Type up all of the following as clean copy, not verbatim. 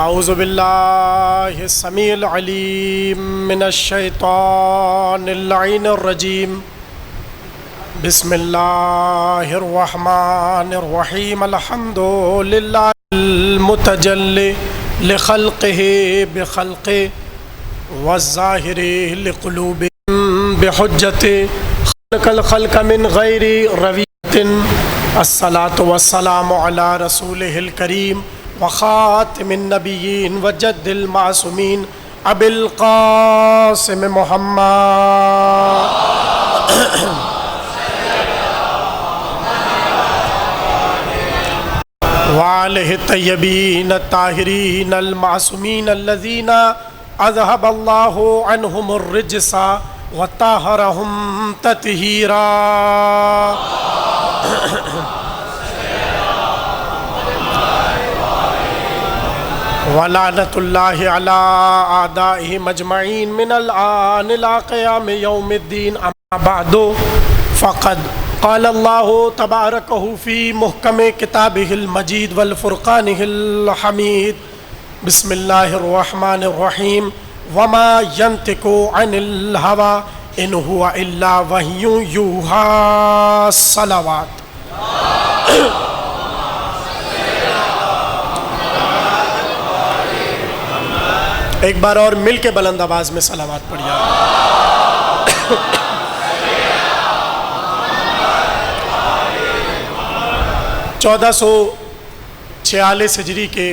اعوذ باللہ السمیع العلیم من الشیطان اللعین الرجیم بسم اللہ الرحمن الرحیم الحمد للہ المتجلی لخلقہ بخلقہ والظاہر لقلوبہم بحجتہ خلق الخلق من غیر رویۃ الصلاۃ والسلام علی رسولہ الکریم وخاتم النبیین وجد المعصومین ابی القاسم محمد وآلہ الطیبین الطاہرین المعصومین الذین اذہب اللہ عنہم الرجس وطہرہم تطہیرا وَلَعْنَةُ اللَّهِ عَلَىٰ أَعْدَائِهِمْ أَجْمَعِينَ مِنَ الْآنِ إِلَىٰ قِيَامِ يَوْمِ الدِّينِ أَمَّا بَعْدُ فَقَدْ قَالَ اللَّهُ تَبَارَكَ فِي مُحْكَمِ كِتَابِهِ الْمَجِيدِ وَالْفُرْقَانِهِ الْحَمِيدِ بسم الله الرحمن الرحيم وَمَا يَنْطِقُ عَنِ الْهَوَىٰ إِنْ هُوَ إِلَّا وَحْيٌ يُوحَىٰ الصَّلَوَاتُ ایک بار اور مل کے بلند آواز میں صلوات پڑھیے۔ 1446 ہجری کے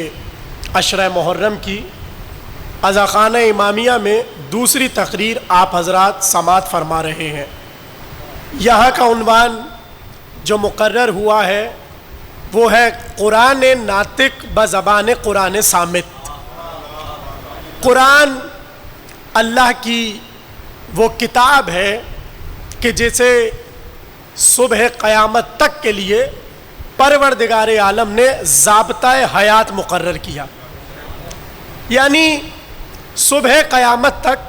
عشرہ محرم کی عزاخانہ امامیہ میں دوسری تقریر آپ حضرات سماعت فرما رہے ہیں۔ یہاں کا عنوان جو مقرر ہوا ہے وہ ہے قرآن ناطق بزبان قرآن صامت۔ قرآن اللہ کی وہ کتاب ہے کہ جسے صبح قیامت تک کے لیے پروردگار عالم نے ضابطہ حیات مقرر کیا، یعنی صبح قیامت تک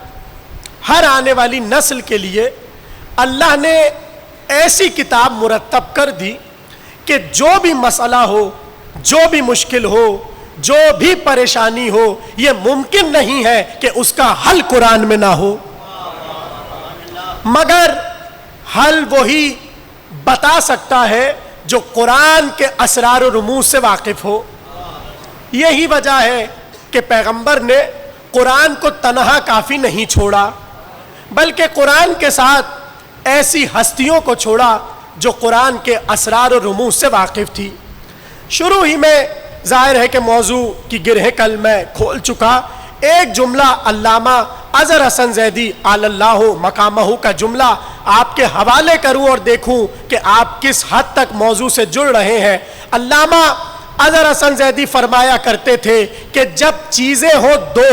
ہر آنے والی نسل کے لیے اللہ نے ایسی کتاب مرتب کر دی کہ جو بھی مسئلہ ہو، جو بھی مشکل ہو، جو بھی پریشانی ہو، یہ ممکن نہیں ہے کہ اس کا حل قرآن میں نہ ہو، مگر حل وہی بتا سکتا ہے جو قرآن کے اسرار و رموز سے واقف ہو۔ یہی وجہ ہے کہ پیغمبر نے قرآن کو تنہا کافی نہیں چھوڑا، بلکہ قرآن کے ساتھ ایسی ہستیوں کو چھوڑا جو قرآن کے اسرار و رموز سے واقف تھی۔ شروع ہی میں ظاہر ہے کہ موضوع کی گرہ کل میں کھول چکا، ایک جملہ علامہ اظہر حسن زیدی علی اللہ مقامہ کا جملہ آپ کے حوالے کروں اور دیکھوں کہ آپ کس حد تک موضوع سے جڑ رہے ہیں۔ علامہ اظہر حسن زیدی فرمایا کرتے تھے کہ جب چیزیں ہو دو،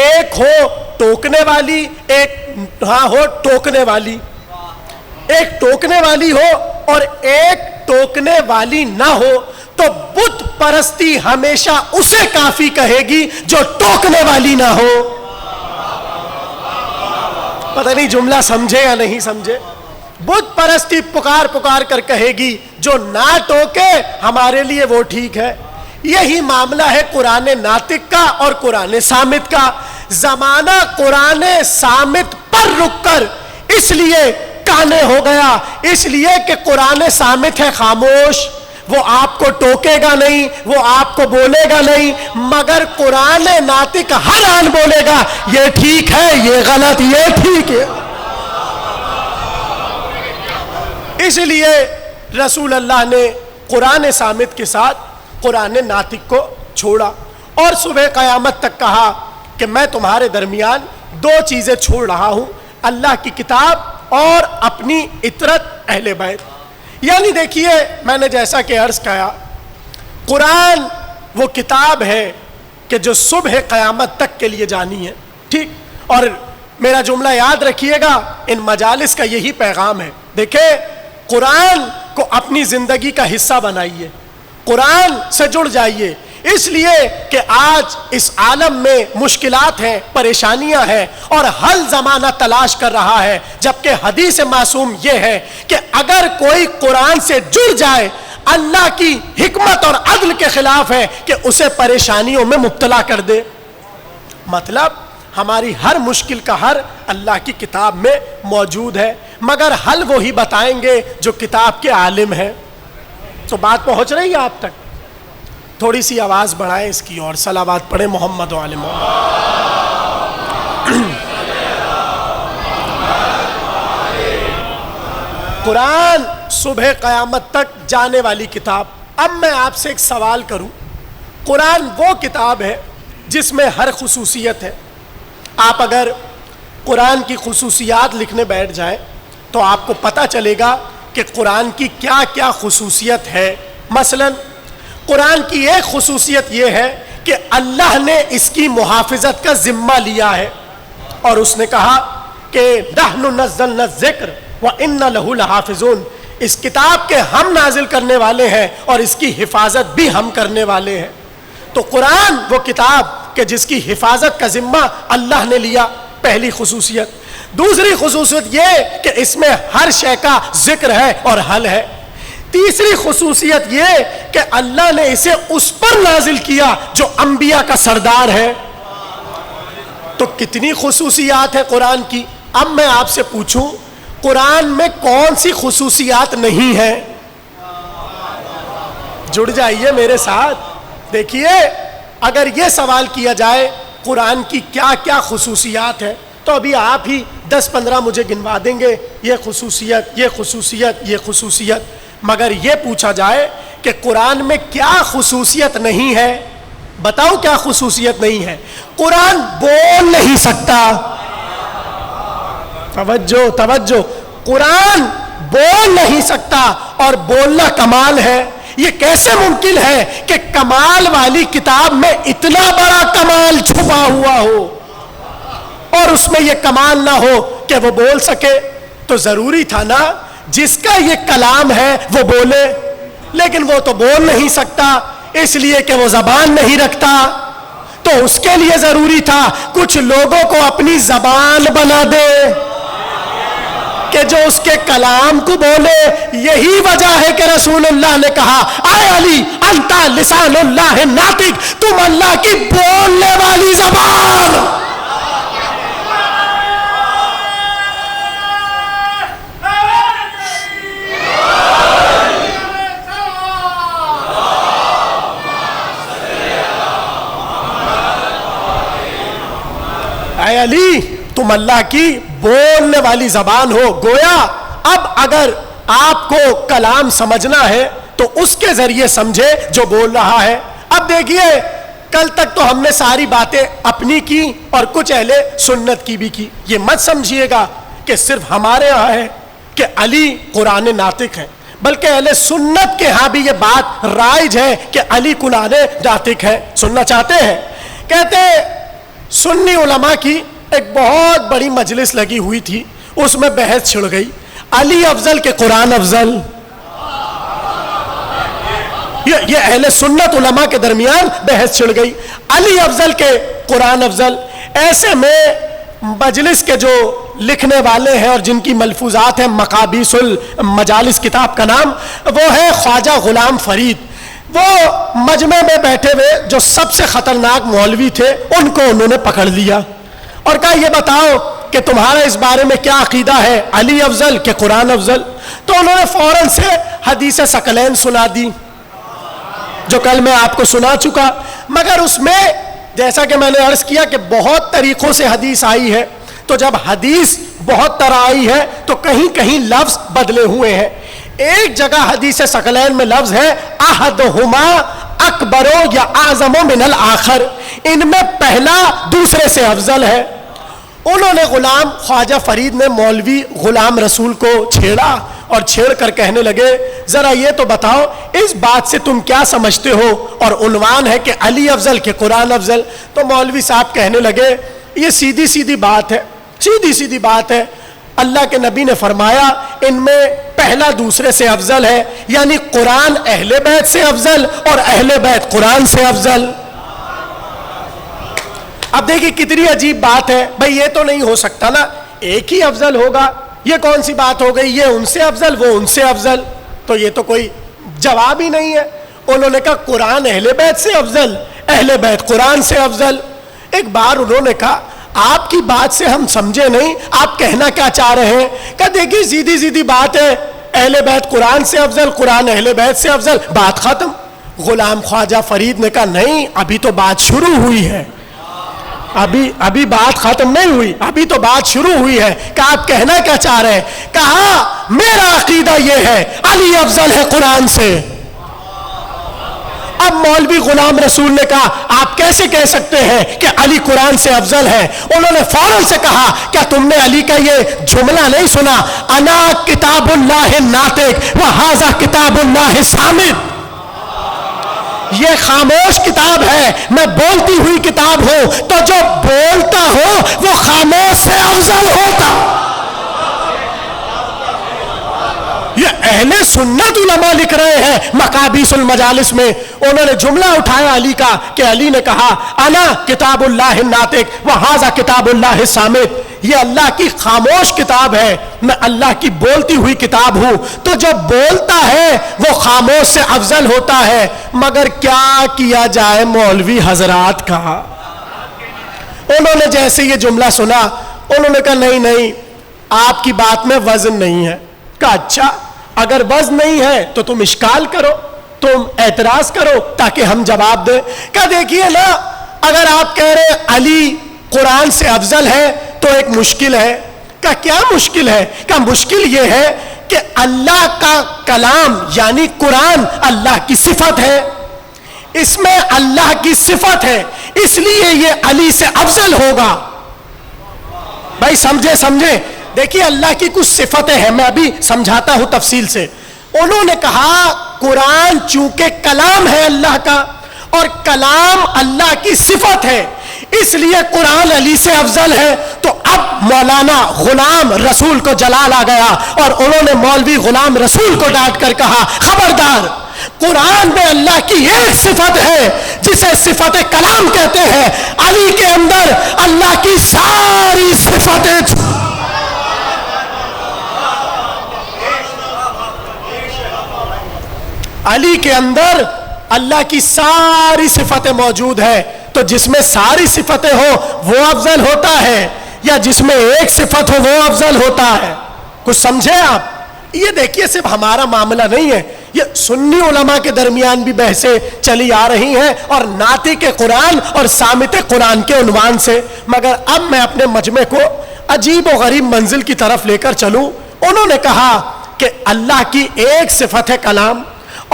ایک ہو ٹوکنے والی، ایک ہو ٹوکنے والی، ایک ٹوکنے والی ہو اور ایک ٹوکنے والی نہ ہو تو بت پرستی ہمیشہ اسے کافی کہے گی جو ٹوکنے والی نہ ہو۔ پتہ نہیں جملہ سمجھے یا نہیں سمجھے؟ بت پرستی پکار پکار کر کہے گی، جو نہ ٹوکے ہمارے لیے وہ ٹھیک ہے۔ یہی معاملہ ہے قرآن ناطق کا اور قرآن صامت کا۔ زمانہ قرآن صامت پر رک کر اس لیے کانے ہو گیا، اس لیے کہ قرآن صامت ہے خاموش، وہ آپ کو ٹوکے گا نہیں، وہ آپ کو بولے گا نہیں، مگر قرآن ناطق ہر آن بولے گا یہ ٹھیک ہے، یہ غلط، یہ ٹھیک ہے۔ اس لیے رسول اللہ نے قرآن صامت کے ساتھ قرآن ناطق کو چھوڑا اور صبح قیامت تک کہا کہ میں تمہارے درمیان دو چیزیں چھوڑ رہا ہوں، اللہ کی کتاب اور اپنی اطرت اہل بیت۔ یعنی دیکھیے، میں نے جیسا کہ عرض کیا، قرآن وہ کتاب ہے کہ جو صبح قیامت تک کے لیے جانی ہے، ٹھیک؟ اور میرا جملہ یاد رکھیے گا، ان مجالس کا یہی پیغام ہے۔ دیکھیں، قرآن کو اپنی زندگی کا حصہ بنائیے، قرآن سے جڑ جائیے، اس لیے کہ آج اس عالم میں مشکلات ہیں، پریشانیاں ہیں اور حل زمانہ تلاش کر رہا ہے، جبکہ حدیث معصوم یہ ہے کہ اگر کوئی قرآن سے جڑ جائے، اللہ کی حکمت اور عدل کے خلاف ہے کہ اسے پریشانیوں میں مبتلا کر دے. مطلب ہماری ہر مشکل کا حل اللہ کی کتاب میں موجود ہے، مگر حل وہی بتائیں گے جو کتاب کے عالم ہیں. تو بات پہنچ رہی ہے آپ تک؟ تھوڑی سی آواز بڑھائیں اس کی اور صلوات پڑھیں محمد و آل محمد. قرآن صبح قیامت تک جانے والی کتاب. اب میں آپ سے ایک سوال کروں. قرآن وہ کتاب ہے جس میں ہر خصوصیت ہے. آپ اگر قرآن کی خصوصیات لکھنے بیٹھ جائیں تو آپ کو پتہ چلے گا کہ قرآن کی کیا کیا خصوصیت ہے. مثلا قرآن کی ایک خصوصیت یہ ہے کہ اللہ نے اس کی محافظت کا ذمہ لیا ہے، اور اس نے کہا کہ نحن نزلنا الذکر وَإِنَّ لَهُ لَحَافِظُونَ. اس کتاب کے ہم نازل کرنے والے ہیں اور اس کی حفاظت بھی ہم کرنے والے ہیں. تو قرآن وہ کتاب کہ جس کی حفاظت کا ذمہ اللہ نے لیا، پہلی خصوصیت. دوسری خصوصیت یہ کہ اس میں ہر شے کا ذکر ہے اور حل ہے. تیسری خصوصیت یہ کہ اللہ نے اسے اس پر نازل کیا جو انبیاء کا سردار ہے. تو کتنی خصوصیات ہے قرآن کی. اب میں آپ سے پوچھوں قرآن میں کون سی خصوصیات نہیں ہیں؟ جڑ جائیے میرے ساتھ. دیکھیے اگر یہ سوال کیا جائے قرآن کی کیا کیا خصوصیات ہیں تو ابھی آپ ہی 10-15 مجھے گنوا دیں گے، یہ خصوصیت، یہ خصوصیت، یہ خصوصیت. مگر یہ پوچھا جائے کہ قرآن میں کیا خصوصیت نہیں ہے، بتاؤ کیا خصوصیت نہیں ہے؟ قرآن بول نہیں سکتا. توجہ توجہ. قرآن بول نہیں سکتا اور بولنا کمال ہے. یہ کیسے ممکن ہے کہ کمال والی کتاب میں اتنا بڑا کمال چھپا ہوا ہو اور اس میں یہ کمال نہ ہو کہ وہ بول سکے؟ تو ضروری تھا نا جس کا یہ کلام ہے وہ بولے، لیکن وہ تو بول نہیں سکتا اس لیے کہ وہ زبان نہیں رکھتا. تو اس کے لیے ضروری تھا کچھ لوگوں کو اپنی زبان بنا دے کہ جو اس کے کلام کو بولے. یہی وجہ ہے کہ رسول اللہ نے کہا اے علی انت لسان اللہ ناطق، تم اللہ کی بولنے والی زبان. اے علی تم اللہ کی بولنے والی زبان ہو. گویا اب اگر آپ کو کلام سمجھنا ہے تو اس کے ذریعے سمجھے جو بول رہا ہے. اب دیکھیے کل تک تو ہم نے ساری باتیں اپنی کی اور کچھ اہل سنت کی بھی کی. یہ مت سمجھیے گا کہ صرف ہمارے یہاں ہے کہ علی قرآن ناطق ہے، بلکہ اہل سنت کے ہاں بھی یہ بات رائج ہے کہ علی قرآن ناطق ہے. سننا چاہتے ہیں؟ کہتے سنی علماء کی ایک بہت بڑی مجلس لگی ہوئی تھی، اس میں بحث چھڑ گئی علی افضل کے قرآن افضل. یہ اہل سنت علماء کے درمیان بحث چھڑ گئی علی افضل کے قرآن افضل. ایسے میں مجلس کے جو لکھنے والے ہیں اور جن کی ملفوظات ہیں، مقابیس المجالس کتاب کا نام، وہ ہے خواجہ غلام فرید. وہ مجمع میں بیٹھے ہوئے جو سب سے خطرناک مولوی تھے ان کو انہوں نے پکڑ لیا اور کہا یہ بتاؤ کہ تمہارا اس بارے میں کیا عقیدہ ہے علی افضل کہ قرآن افضل؟ تو انہوں نے فوراً سے حدیث ثقلین سنا دی جو کل میں آپ کو سنا چکا. مگر اس میں جیسا کہ میں نے عرض کیا کہ بہت طریقوں سے حدیث آئی ہے، تو جب حدیث بہت طرح آئی ہے تو کہیں کہیں لفظ بدلے ہوئے ہیں. ایک جگہ حدیث ثقلین میں لفظ ہے احدہما اکبرو یا اعظمو من الآخر، ان میں پہلا دوسرے سے افضل ہے. انہوں نے غلام خواجہ فرید نے مولوی غلام رسول کو چھیڑا اور چھیڑ کر کہنے لگے ذرا یہ تو بتاؤ اس بات سے تم کیا سمجھتے ہو، اور عنوان ہے کہ علی افضل کہ قرآن افضل. تو مولوی صاحب کہنے لگے یہ سیدھی سیدھی بات ہے، سیدھی سیدھی بات ہے. اللہ کے نبی نے فرمایا ان میں پہلا دوسرے سے افضل ہے، یعنی قرآن اہل بیت سے افضل اور اہل بیت قرآن سے افضل. اب دیکھیے کتنی عجیب بات ہے. بھئی یہ تو نہیں ہو سکتا نا ایک ہی افضل ہوگا، یہ کون سی بات ہو گئی؟ یہ ان سے افضل وہ ان سے افضل. تو یہ تو کوئی جواب ہی نہیں ہے. انہوں نے کہا قرآن اہل بیت سے افضل, اہل بیت قرآن سے افضل. ایک بار انہوں نے کہا آپ کی بات سے ہم سمجھے نہیں, آپ کہنا کیا چاہ رہے ہیں؟ کہ دیکھیے سیدھی سیدھی بات ہے, اہل بیت قرآن سے افضل, قرآن اہل بیت سے افضل, بات ختم. غلام خواجہ فرید نے کہا نہیں, ابھی تو بات شروع ہوئی ہے, ابھی بات ختم نہیں ہوئی, ابھی تو بات شروع ہوئی ہے. کہ آپ کہنا کیا چاہ رہے ہیں؟ کہا میرا عقیدہ یہ ہے علی افضل ہے قرآن سے. اب مولوی غلام رسول نے کہا آپ کیسے کہہ سکتے ہیں کہ علی قرآن سے افضل ہے؟ انہوں نے فوراً سے کہا کیا تم نے علی کا یہ جملہ نہیں سنا, انا کتاب اللہ ناطق و ھذا کتاب اللہ صامت. یہ خاموش کتاب ہے, میں بولتی ہوئی کتاب ہوں, تو جو بولتا ہو وہ خاموش سے افضل ہوتا. یہ اہل سنت علماء لکھ رہے ہیں مقابیس المجالس میں. انہوں نے جملہ اٹھایا علی کا کہ علی نے کہا انا کتاب اللہ ناطق و ھذا کتاب اللہ صامت. یہ اللہ کی خاموش کتاب ہے, میں اللہ کی بولتی ہوئی کتاب ہوں, تو جو بولتا ہے وہ خاموش سے افضل ہوتا ہے. مگر کیا کیا جائے مولوی حضرات کا؟ انہوں نے جیسے یہ جملہ سنا انہوں نے کہا نہیں آپ کی بات میں وزن نہیں ہے. کہا اچھا اگر وزن نہیں ہے تو تم اشکال کرو, تم اعتراض کرو تاکہ ہم جواب دیں. کہا دیکھیے نا, اگر آپ کہہ رہے علی قرآن سے افضل ہے تو ایک مشکل ہے. کہا کیا مشکل ہے؟ کہا مشکل یہ ہے کہ اللہ کا کلام یعنی قرآن اللہ کی صفت ہے, اس میں اللہ کی صفت ہے, اس لیے یہ علی سے افضل ہوگا. بھائی سمجھے دیکھیے اللہ کی کچھ صفتیں ہیں, میں ابھی سمجھاتا ہوں تفصیل سے. انہوں نے کہا قرآن چونکہ کلام ہے اللہ کا اور کلام اللہ کی صفت ہے, اس لیے قرآن علی سے افضل ہے. تو اب مولانا غلام رسول کو جلال آ گیا اور انہوں نے مولوی غلام رسول کو ڈانٹ کر کہا خبردار, قرآن میں اللہ کی ایک صفت ہے جسے صفت کلام کہتے ہیں, علی کے اندر اللہ کی ساری صفتیں. علی کے اندر اللہ کی ساری صفتیں موجود ہیں, تو جس میں ساری صفتیں ہو وہ افضل ہوتا ہے یا جس میں ایک صفت ہو وہ افضل ہوتا ہے؟ کچھ سمجھے آپ؟ یہ دیکھیے صرف ہمارا معاملہ نہیں ہے, یہ سنی علماء کے درمیان بھی بحثیں چلی آ رہی ہیں اور ناطق قرآن اور صامت قرآن کے عنوان سے. مگر اب میں اپنے مجمع کو عجیب و غریب منزل کی طرف لے کر چلوں. انہوں نے کہا کہ اللہ کی ایک صفت ہے کلام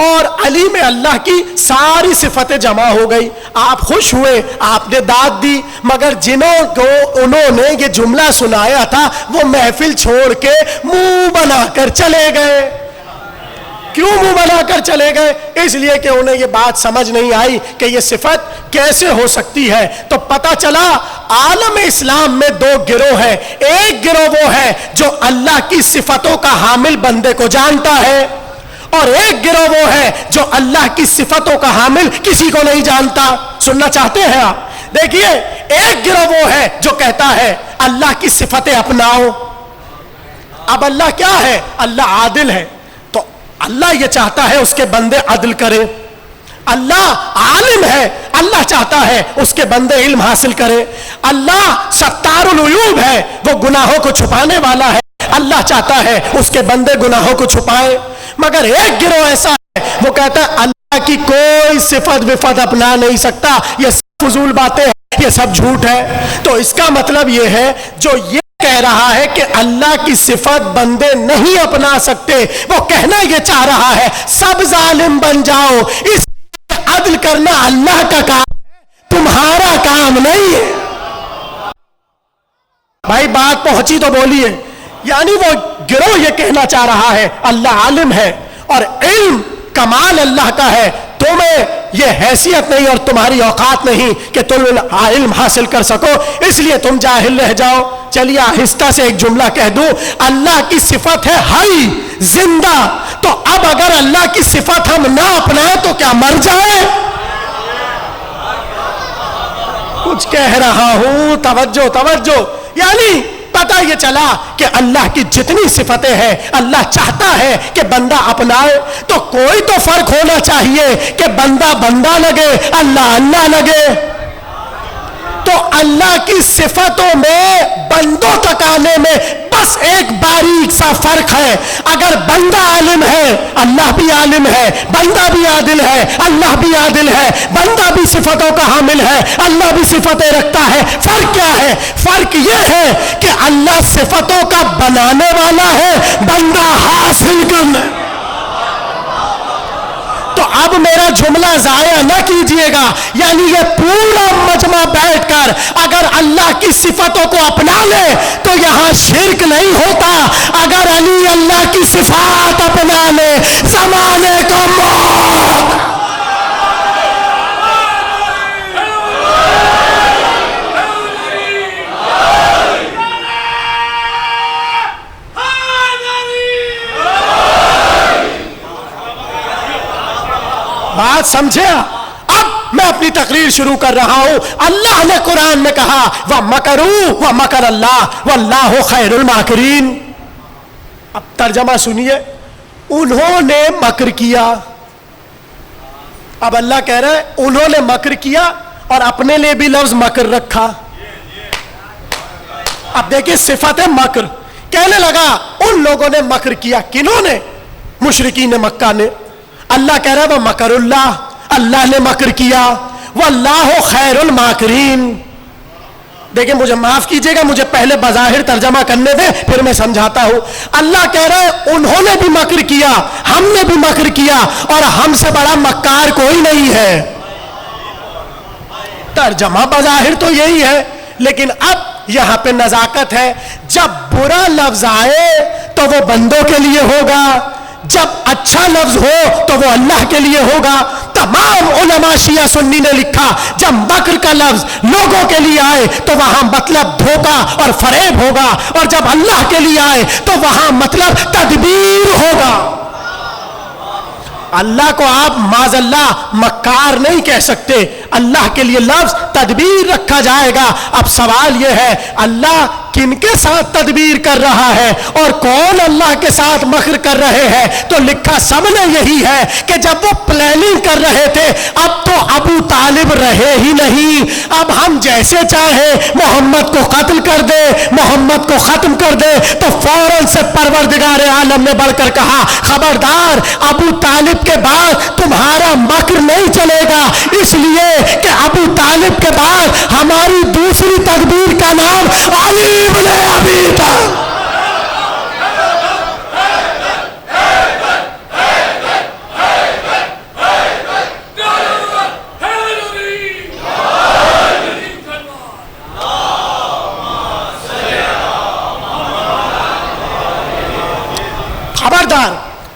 اور علی میں اللہ کی ساری صفتیں جمع ہو گئی. آپ خوش ہوئے, آپ نے داد دی, مگر جنہوں کو انہوں نے یہ جملہ سنایا تھا وہ محفل چھوڑ کے منہ بنا کر چلے گئے. کیوں منہ بنا کر چلے گئے؟ اس لیے کہ انہیں یہ بات سمجھ نہیں آئی کہ یہ صفت کیسے ہو سکتی ہے. تو پتہ چلا عالم اسلام میں دو گروہ ہیں. ایک گروہ وہ ہے جو اللہ کی صفتوں کا حامل بندے کو جانتا ہے, اور ایک گروہ وہ ہے جو اللہ کی صفتوں کا حامل کسی کو نہیں جانتا. سننا چاہتے ہیں آپ؟ دیکھیے ایک گروہ وہ ہے جو کہتا ہے اللہ کی صفتیں اپناؤ. اب اللہ کیا ہے؟ اللہ عادل ہے, تو اللہ یہ چاہتا ہے اس کے بندے عدل کرے. اللہ عالم ہے, اللہ چاہتا ہے اس کے بندے علم حاصل کرے. اللہ ستار العیوب ہے, وہ گناہوں کو چھپانے والا ہے, اللہ چاہتا ہے اس کے بندے گناہوں کو چھپائے. مگر ایک گروہ ایسا ہے وہ کہتا ہے اللہ کی کوئی صفت وفت اپنا نہیں سکتا, یہ سب فضول باتیں ہیں, یہ سب جھوٹ ہے. تو اس کا مطلب یہ ہے جو یہ کہہ رہا ہے کہ اللہ کی صفت بندے نہیں اپنا سکتے, وہ کہنا یہ چاہ رہا ہے سب ظالم بن جاؤ, اس عدل کرنا اللہ کا کام ہے, تمہارا کام نہیں ہے. بھائی بات پہنچی تو بولیے. یعنی وہ گروہ یہ کہنا چاہ رہا ہے اللہ عالم ہے اور علم کمال اللہ کا ہے, تمہیں یہ حیثیت نہیں اور تمہاری اوقات نہیں کہ تم علم حاصل کر سکو, اس لیے تم جاہل رہ جاؤ. چلیے آہستہ سے ایک جملہ کہہ دوں, اللہ کی صفت ہے حی, زندہ. تو اب اگر اللہ کی صفت ہم نہ اپنائیں تو کیا مر جائے؟ کچھ کہہ رہا ہوں, توجہ. یعنی پتہ یہ چلا کہ اللہ کی جتنی صفتیں ہیں اللہ چاہتا ہے کہ بندہ اپنائے، تو کوئی تو فرق ہونا چاہیے کہ بندہ بندہ لگے، اللہ اللہ لگے۔ تو اللہ کی صفتوں میں بندوں تک آنے میں بس ایک باریک سا فرق ہے۔ اگر بندہ عالم ہے اللہ بھی عالم ہے، بندہ بھی عادل ہے اللہ بھی عادل ہے، بندہ بھی صفتوں کا حامل ہے اللہ بھی صفتیں رکھتا ہے۔ فرق کیا ہے؟ فرق یہ ہے کہ اللہ صفتوں کا بنانے والا ہے، بندہ حاصل کرنا۔ تو اب میرا جملہ ضائع نہ کیجئے گا، یعنی یہ پورا مجمع بیٹھ کر اگر اللہ کی صفتوں کو اپنا لے تو یہاں شرک نہیں ہوتا۔ اگر علی اللہ کی صفات اپنا لے زمانے کو موت۔ بات سمجھے؟ اب میں اپنی تقریر شروع کر رہا ہوں۔ اللہ نے قرآن میں کہا وَمَكَرُوا وَمَكَرَ اللَّهُ وَاللَّهُ خَيْرُ الْمَاكِرِينَ۔ اب ترجمہ سنیے، انہوں نے مکر کیا۔ اب اللہ کہہ رہا ہے انہوں نے مکر کیا اور اپنے لیے بھی لفظ مکر رکھا۔ اب دیکھیں صفت مکر، کہنے لگا ان لوگوں نے مکر کیا۔ کنہوں نے؟ مشرکین مکہ نے۔ اللہ کہہ رہا ہے وہ مکر اللہ، اللہ نے مکر کیا، واللہ خیر الماکرین۔ دیکھیں مجھے معاف کیجئے گا، مجھے پہلے بظاہر ترجمہ کرنے دیں پھر میں سمجھاتا ہوں۔ اللہ کہہ رہا ہے انہوں نے بھی مکر کیا، ہم نے بھی مکر کیا، اور ہم سے بڑا مکار کوئی نہیں ہے۔ ترجمہ بظاہر تو یہی ہے، لیکن اب یہاں پہ نزاکت ہے۔ جب برا لفظ آئے تو وہ بندوں کے لیے ہوگا، جب اچھا لفظ ہو تو وہ اللہ کے لیے ہوگا۔ تمام علماء شیعہ سنی نے لکھا جب مکر کا لفظ لوگوں کے لیے آئے تو وہاں مطلب دھوکہ اور فریب ہوگا، اور جب اللہ کے لیے آئے تو وہاں مطلب تدبیر ہوگا۔ اللہ کو آپ معاذ اللہ مکار نہیں کہہ سکتے، اللہ کے لیے لفظ تدبیر رکھا جائے گا۔ اب سوال یہ ہے اللہ کن کے ساتھ تدبیر کر رہا ہے اور کون اللہ کے ساتھ مکر کر رہے ہیں؟ تو لکھا سب نے یہی ہے کہ جب وہ پلاننگ کر رہے تھے اب تو ابو طالب رہے ہی نہیں، اب ہم جیسے چاہیں محمد کو قتل کر دے، محمد کو ختم کر دے، تو فوراً سے پروردگار عالم نے بڑھ کر کہا خبردار ابو طالب کے بعد تمہارا مکر نہیں چلے گا، اس لیے کہ ابو طالب کے بعد ہماری دوسری تدبیر کا نام علی ابن ابی طالب۔ خبردار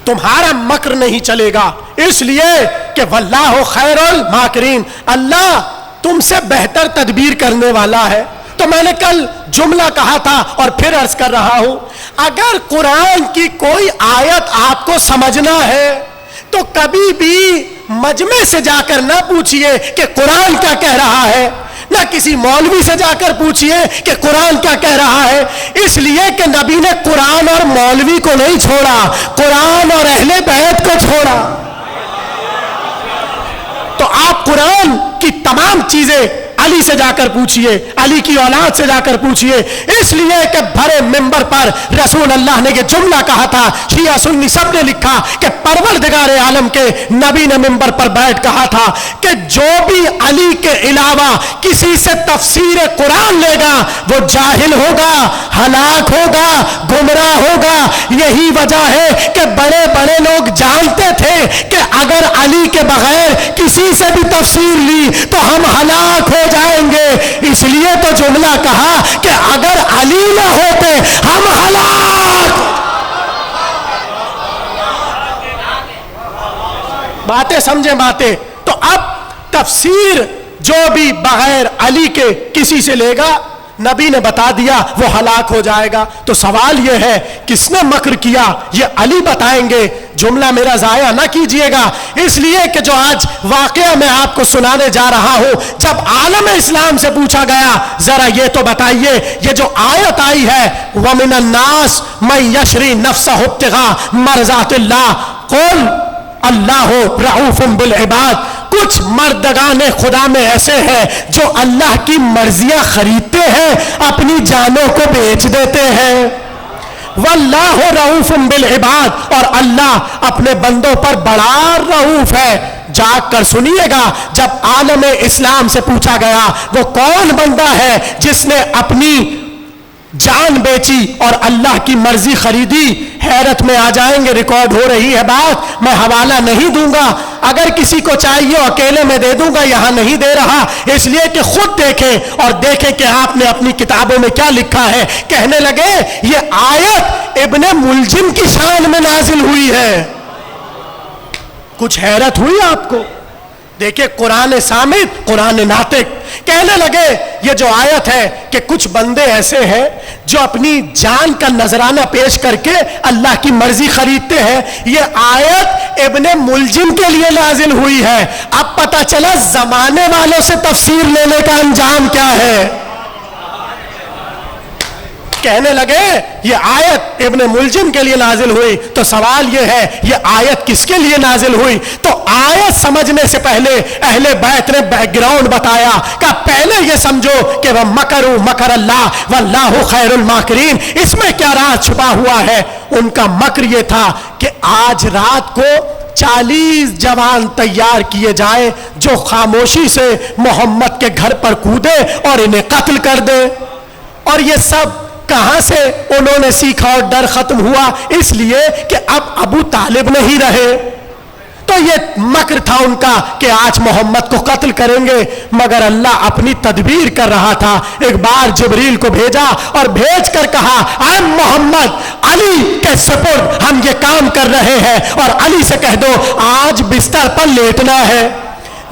تمہارا مکر نہیں چلے گا، اس لیے کہ واللہ خیر الماکرین، اللہ تم سے بہتر تدبیر کرنے والا ہے۔ تو میں نے کل جملہ کہا تھا اور پھر عرض کر رہا ہوں، اگر قرآن کی کوئی آیت آپ کو سمجھنا ہے تو کبھی بھی مجمع سے جا کر نہ پوچھئے کہ قرآن کیا کہہ رہا ہے، نہ کسی مولوی سے جا کر پوچھئے کہ قرآن کیا کہہ رہا ہے، اس لیے کہ نبی نے قرآن اور مولوی کو نہیں چھوڑا، قرآن اور اہل بیت کو چھوڑا۔ تو آپ قرآن کی تمام چیزیں علی سے جا کر پوچھئے، علی کی اولاد سے جا کر پوچھئے، اس لیے کہ بھرے منبر پر رسول اللہ نے یہ جملہ کہا تھا، شیعہ سنی سب نے لکھا کہ پروردگار عالم کے نبی نے منبر پر بیٹھ کہا تھا کہ جو بھی علی کے علاوہ کسی سے تفسیر قرآن لے گا وہ جاہل ہوگا، ہلاک ہوگا، گمراہ ہوگا۔ یہی وجہ ہے کہ بڑے بڑے لوگ جانتے تھے کہ اگر علی کے بغیر کسی سے بھی تفسیر لی تو ہم ہلاک ہو جائیں گے، اس لیے تو جملہ کہا کہ اگر علی نہ ہوتے ہم ہلاک۔ باتیں سمجھیں باتیں۔ تو اب تفسیر جو بھی بغیر علی کے کسی سے لے گا نبی نے بتا دیا وہ ہلاک ہو جائے گا. تو سوال یہ ہے کس نے مکر کیا؟ یہ علی بتائیں گے. جملہ میرا ضائع نہ کیجئے گا، اس لیے کہ جو آج واقعہ میں آپ کو سنانے جا رہا ہوں، جب عالم اسلام سے پوچھا گیا ذرا یہ تو بتائیے یہ جو آیت آئی ہے وَمِنَ النَّاسِ مَن يَشْرِي نَفْسَهُ ابْتِغَاءَ مَرْضَاتِ اللَّهِ قُلْ اللَّهُ رَءُوفٌ بِالْعِبَادِ، کچھ مردگان خدا میں ایسے ہیں جو اللہ کی مرضیاں خریدتے ہیں، اپنی جانوں کو بیچ دیتے ہیں. واللہ رؤوف بالعباد، اور اللہ اپنے بندوں پر بڑا رؤوف ہے. جاگ کر سنیے گا، جب عالم اسلام سے پوچھا گیا وہ کون بندہ ہے جس نے اپنی جان بیچی اور اللہ کی مرضی خریدی، حیرت میں آ جائیں گے. ریکارڈ ہو رہی ہے بات، میں حوالہ نہیں دوں گا، اگر کسی کو چاہیے اکیلے میں دے دوں گا، یہاں نہیں دے رہا، اس لیے کہ خود دیکھیں اور دیکھیں کہ آپ نے اپنی کتابوں میں کیا لکھا ہے. کہنے لگے یہ آیت ابن ملجم کی شان میں نازل ہوئی ہے. کچھ حیرت ہوئی آپ کو؟ دیکھیں قرآن صامت، قرآن ناطق. کہنے لگے یہ جو آیت ہے کہ کچھ بندے ایسے ہیں جو اپنی جان کا نذرانہ پیش کر کے اللہ کی مرضی خریدتے ہیں، یہ آیت ابن ملجم کے لیے نازل ہوئی ہے. اب پتہ چلا زمانے والوں سے تفسیر لینے کا انجام کیا ہے. کہنے لگے یہ آیت ابن ملجم کے لیے نازل ہوئی. تو سوال یہ ہے یہ آیت کس کے لیے نازل ہوئی؟ تو آیت سمجھنے سے پہلے اہل بیت نے بیک گراؤنڈ بتایا کہ پہلے یہ سمجھو کہ وہ مکروا مکر اللہ واللہ خیر الماکرین. اس میں کیا راز چھپا ہوا ہے؟ ان کا مکر یہ تھا کہ آج رات کو 40 جوان تیار کیے جائے جو خاموشی سے محمد کے گھر پر کودے اور انہیں قتل کر دے. اور یہ سب کہاں سے انہوں نے سیکھا اور ڈر ختم ہوا؟ اس لیے کہ اب ابو طالب نہیں رہے. تو یہ مکر تھا ان کا کہ آج محمد کو قتل کریں گے. مگر اللہ اپنی تدبیر کر رہا تھا. ایک بار جبریل کو بھیجا اور بھیج کر کہا اے محمد علی کے سپرد ہم یہ کام کر رہے ہیں اور علی سے کہہ دو آج بستر پر لیٹنا ہے.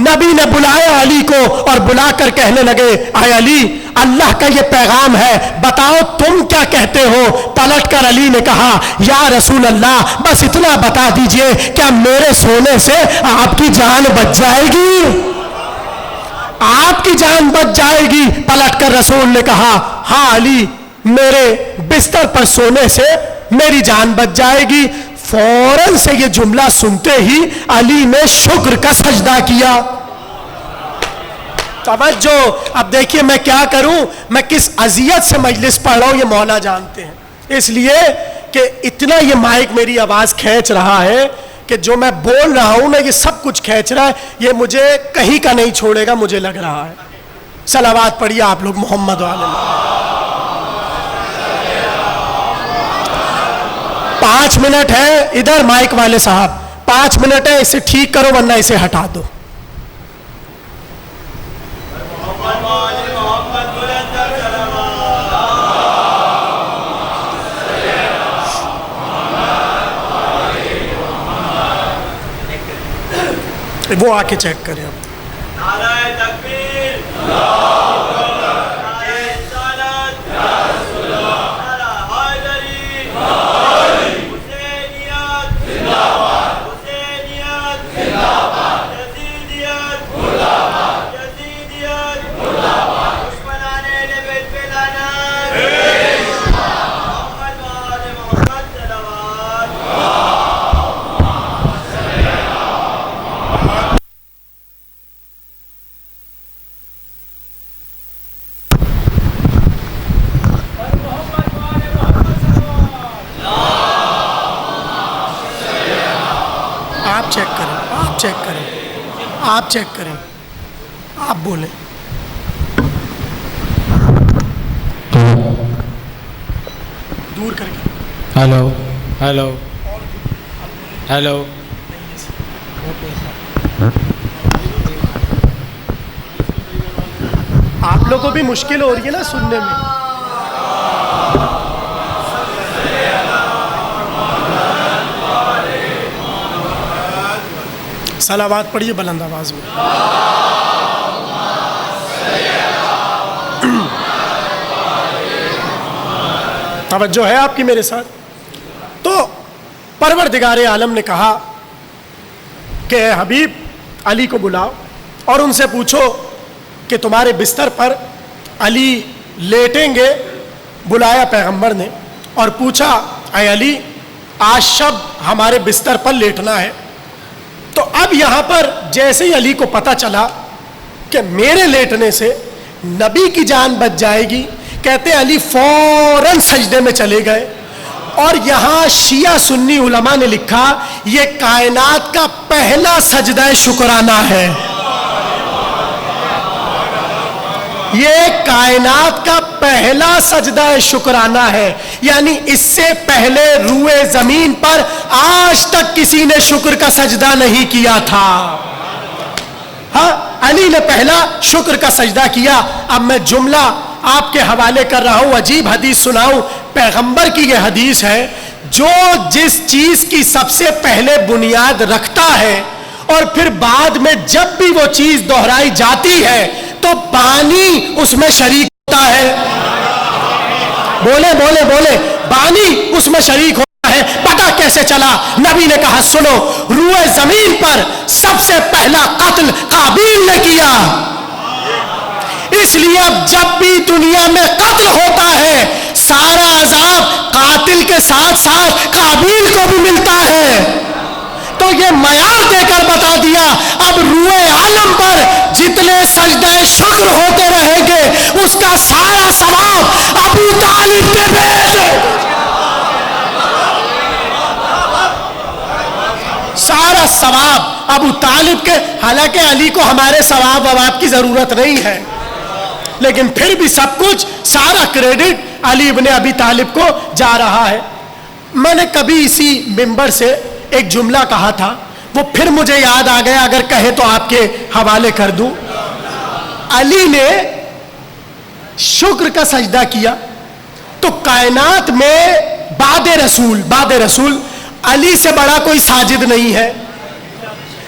نبی نے بلایا علی کو اور بلا کر کہنے لگے اے علی اللہ کا یہ پیغام ہے، بتاؤ تم کیا کہتے ہو؟ پلٹ کر علی نے کہا یا رسول اللہ بس اتنا بتا دیجئے کیا میرے سونے سے آپ کی جان بچ جائے گی؟ آپ کی جان بچ جائے گی؟ پلٹ کر رسول نے کہا ہاں علی میرے بستر پر سونے سے میری جان بچ جائے گی. فوراً سے یہ جملہ سنتے ہی علی نے شکر کا سجدہ کیا. توجہ، اب دیکھیے میں کیا کروں، میں کس اذیت سے مجلس پڑھ رہا ہوں یہ مولا جانتے ہیں. اس لیے کہ اتنا یہ مائک میری آواز کھینچ رہا ہے کہ جو میں بول رہا ہوں نا یہ سب کچھ کھینچ رہا ہے، یہ مجھے کہیں کا نہیں چھوڑے گا مجھے لگ رہا ہے. صلوات پڑھیے آپ لوگ محمد علیہ. 5 منٹ ہے ادھر مائک والے صاحب، 5 منٹ ہے، اسے ٹھیک کرو ورنہ اسے ہٹا دو. وہ آ کے چیک کریں. اب آپ چیک کریں، آپ بولیں. دور کر کے ہیلو ہیلو ہیلو. آپ لوگوں کو بھی مشکل ہو رہی ہے نا سننے میں. صلوات پڑھیے بلند آواز میں. توجہ ہے آپ کی میرے ساتھ؟ تو پروردگار عالم نے کہا کہ اے حبیب علی کو بلاؤ اور ان سے پوچھو کہ تمہارے بستر پر علی لیٹیں گے. بلایا پیغمبر نے اور پوچھا اے علی آج شب ہمارے بستر پر لیٹنا ہے. تو اب یہاں پر جیسے ہی علی کو پتہ چلا کہ میرے لیٹنے سے نبی کی جان بچ جائے گی, کہتے علی فوراً سجدے میں چلے گئے. اور یہاں شیعہ سنی علماء نے لکھا یہ کائنات کا پہلا سجدہ شکرانہ ہے. یہ کائنات کا پہلا سجدہ شکرانہ ہے, یعنی اس سے پہلے روئے زمین پر آج تک کسی نے شکر کا سجدہ نہیں کیا تھا. ہاں علی نے پہلا شکر کا سجدہ کیا. اب میں جملہ آپ کے حوالے کر رہا ہوں, عجیب حدیث سناؤں. پیغمبر کی یہ حدیث ہے, جو جس چیز کی سب سے پہلے بنیاد رکھتا ہے اور پھر بعد میں جب بھی وہ چیز دہرائی جاتی ہے تو بانی اس میں شریک ہوتا ہے. بولے بولے بولے, بانی اس میں شریک ہوتا ہے. پتہ کیسے چلا؟ نبی نے کہا سنو, روئے زمین پر سب سے پہلا قتل قابیل نے کیا, اس لیے اب جب بھی دنیا میں قتل ہوتا ہے سارا عذاب قاتل کے ساتھ ساتھ قابیل کو بھی ملتا ہے. تو یہ معیار دے کر بتا دیا اب روئے عالم پر جتنے سجدہ شکر ہوتے رہیں گے اس کا سارا ثواب ابو طالب کے بیٹے, سارا ثواب ابو طالب کے. حالانکہ علی کو ہمارے ثواب وواب کی ضرورت نہیں ہے, لیکن پھر بھی سب کچھ سارا کریڈٹ علی ابن ابی طالب کو جا رہا ہے. میں نے کبھی اسی ممبر سے ایک جملہ کہا تھا, وہ پھر مجھے یاد آ گیا, اگر کہے تو آپ کے حوالے کر دوں. علی نے شکر کا سجدہ کیا تو کائنات میں بعد رسول علی سے بڑا کوئی ساجد نہیں ہے.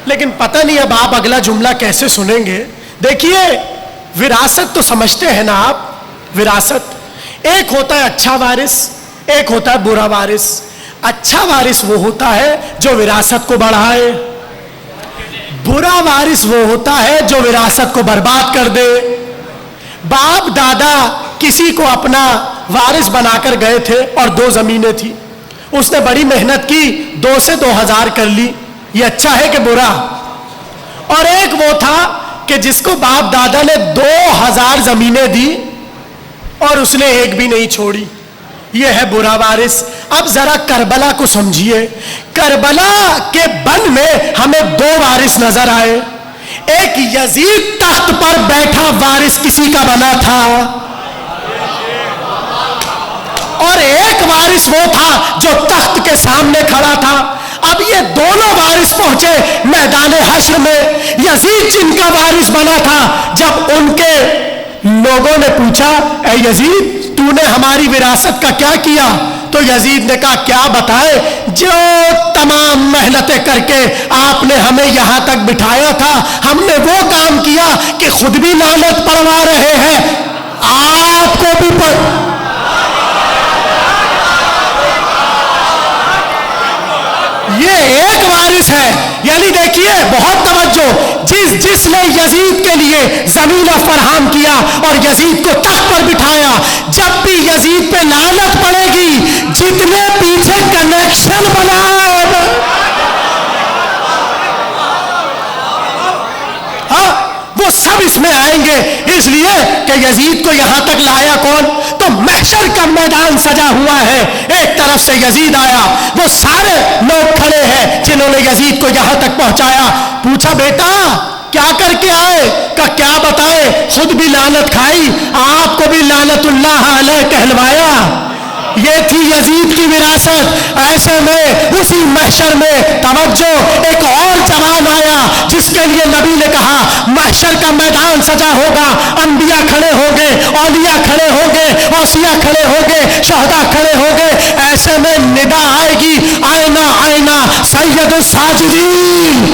لیکن پتہ نہیں اب آپ اگلا جملہ کیسے سنیں گے. دیکھیے وراثت تو سمجھتے ہیں نا آپ, وراثت ایک ہوتا ہے اچھا وارث, ایک ہوتا ہے برا وارث. اچھا وارث وہ ہوتا ہے جو وراثت کو بڑھائے, برا وارث وہ ہوتا ہے جو وراثت کو برباد کر دے. باپ دادا کسی کو اپنا وارث بنا کر گئے تھے اور 2 زمینیں تھی, اس نے بڑی محنت کی 2 سے 2000 کر لی, یہ اچھا ہے کہ برا؟ اور ایک وہ تھا کہ جس کو باپ دادا نے 2000 زمینیں دی اور اس نے ایک بھی نہیں چھوڑی, یہ ہے برا وارث. اب ذرا کربلا کو سمجھیے, کربلا کے بن میں ہمیں 2 وارث نظر آئے. ایک یزید تخت پر بیٹھا وارث کسی کا بنا تھا, اور ایک وارث وہ تھا جو تخت کے سامنے کھڑا تھا. اب یہ دونوں وارث پہنچے میدان حشر میں. یزید جن کا وارث بنا تھا, جب ان کے لوگوں نے پوچھا اے یزید تو نے ہماری وراثت کا کیا کیا, تو یزید نے کہا کیا بتائے, جو تمام محنتیں کر کے آپ نے ہمیں یہاں تک بٹھایا تھا ہم نے وہ کام کیا کہ خود بھی لعنت پڑوا رہے ہیں, آپ کو بھی یہ ایک وارث ہے. یعنی دیکھیے بہت توجہ, جس نے یزید کے لیے زمینہ فراہم کیا اور یزید کو تخت پر بٹھایا, جب بھی یزید پہ لعنت پڑے گی جتنے پیچھے کنیکشن بنائے وہ سب اس میں آئیں گے. اس لیے کہ یزید کو یہاں تک لایا کون؟ تو محشر کا میدان سجا ہوا ہے, ایک طرف سے یزید آیا, وہ سارے لوگ کھڑے ہیں جنہوں نے یزید کو یہاں تک پہنچایا. پوچھا بیٹا کیا کر کے آئے؟ کہ کیا بتائے, خود بھی لعنت کھائی, آپ کو بھی لعنت اللہ علیہ کہلوایا. یہ تھی یزید کی وراثت. ایسے میں اسی محشر میں توجہ ایک اور جوان آیا جس کے لیے نبی نے کہا محشر کا میدان سجا ہوگا, انبیاء کھڑے ہوں گے, اولیاء کھڑے ہوں گے, اوصیاء کھڑے ہوں گے, شہداء کھڑے ہوں گے. ایسے میں ندا آئے گی آئینہ آئینہ سید الساجدین,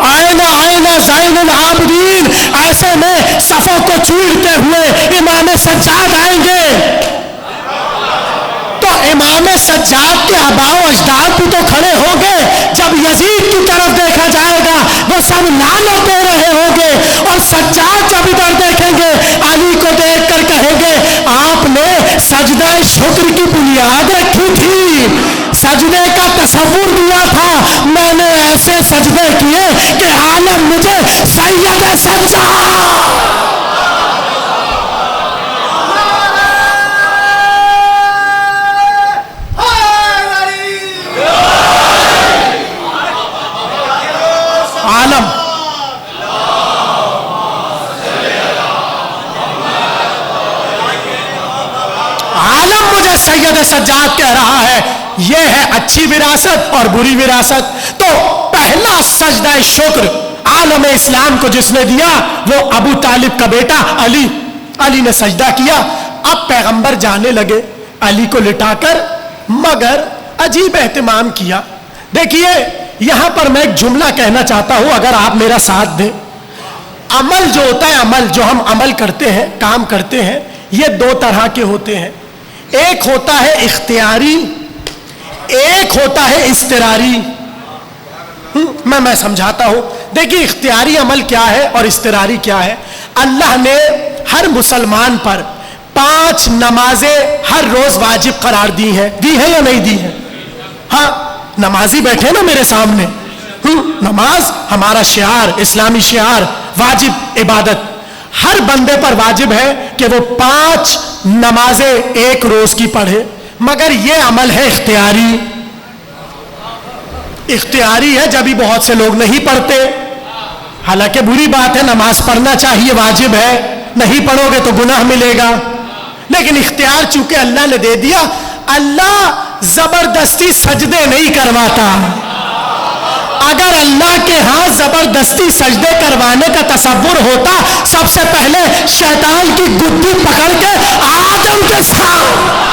آئینہ آئینہ زین العابدین. ایسے میں صفوں کو چیرتے ہوئے امام سجاد آئیں گے. عالم سجاد کے آباء و اجداد بھی تو کھڑے ہوں گے. جب یزید کی طرف دیکھا جائے گا وہ سب لعنت دے رہے ہوں گے, اور سجاد جب ادھر دیکھیں گے علی کو دیکھ کر کہیں گے آپ نے سجدہ شکر کی بنیاد رکھی تھی, سجدے کا تصور دیا تھا, میں نے ایسے سجدے کیے کہ عالم مجھے سید سجاد. عالم عالم مجھے سید سجاد کہہ رہا ہے. یہ ہے اچھی وراثت اور بری وراثت. تو پہلا سجدہ شکر عالم اسلام کو جس نے دیا وہ ابو طالب کا بیٹا علی نے سجدہ کیا. اب پیغمبر جانے لگے علی کو لٹا کر, مگر عجیب اہتمام کیا. دیکھیے یہاں پر میں ایک جملہ کہنا چاہتا ہوں, اگر آپ میرا ساتھ دیں. عمل جو ہوتا ہے, عمل جو ہم عمل کرتے ہیں, کام کرتے ہیں, یہ دو طرح کے ہوتے ہیں. ایک ہوتا ہے اختیاری, ایک ہوتا ہے اضطراری. میں سمجھاتا ہوں. دیکھیے اختیاری عمل کیا ہے اور اضطراری کیا ہے. اللہ نے ہر مسلمان پر 5 نمازیں ہر روز واجب قرار دی ہیں یا نہیں دی ہیں؟ ہاں, نمازی بیٹھے نا میرے سامنے. نماز ہمارا شعار, اسلامی شعار, واجب عبادت. ہر بندے پر واجب ہے کہ وہ 5 نمازیں ایک روز کی پڑھے. مگر یہ عمل ہے اختیاری. اختیاری ہے جبھی بہت سے لوگ نہیں پڑھتے. حالانکہ بری بات ہے, نماز پڑھنا چاہیے, واجب ہے, نہیں پڑھو گے تو گناہ ملے گا. لیکن اختیار چونکہ اللہ نے دے دیا, اللہ زبردستی سجدے نہیں کرواتا. اگر اللہ کے ہاں زبردستی سجدے کروانے کا تصور ہوتا, سب سے پہلے شیطان کی گدی پکڑ کے آدم کے ساتھ.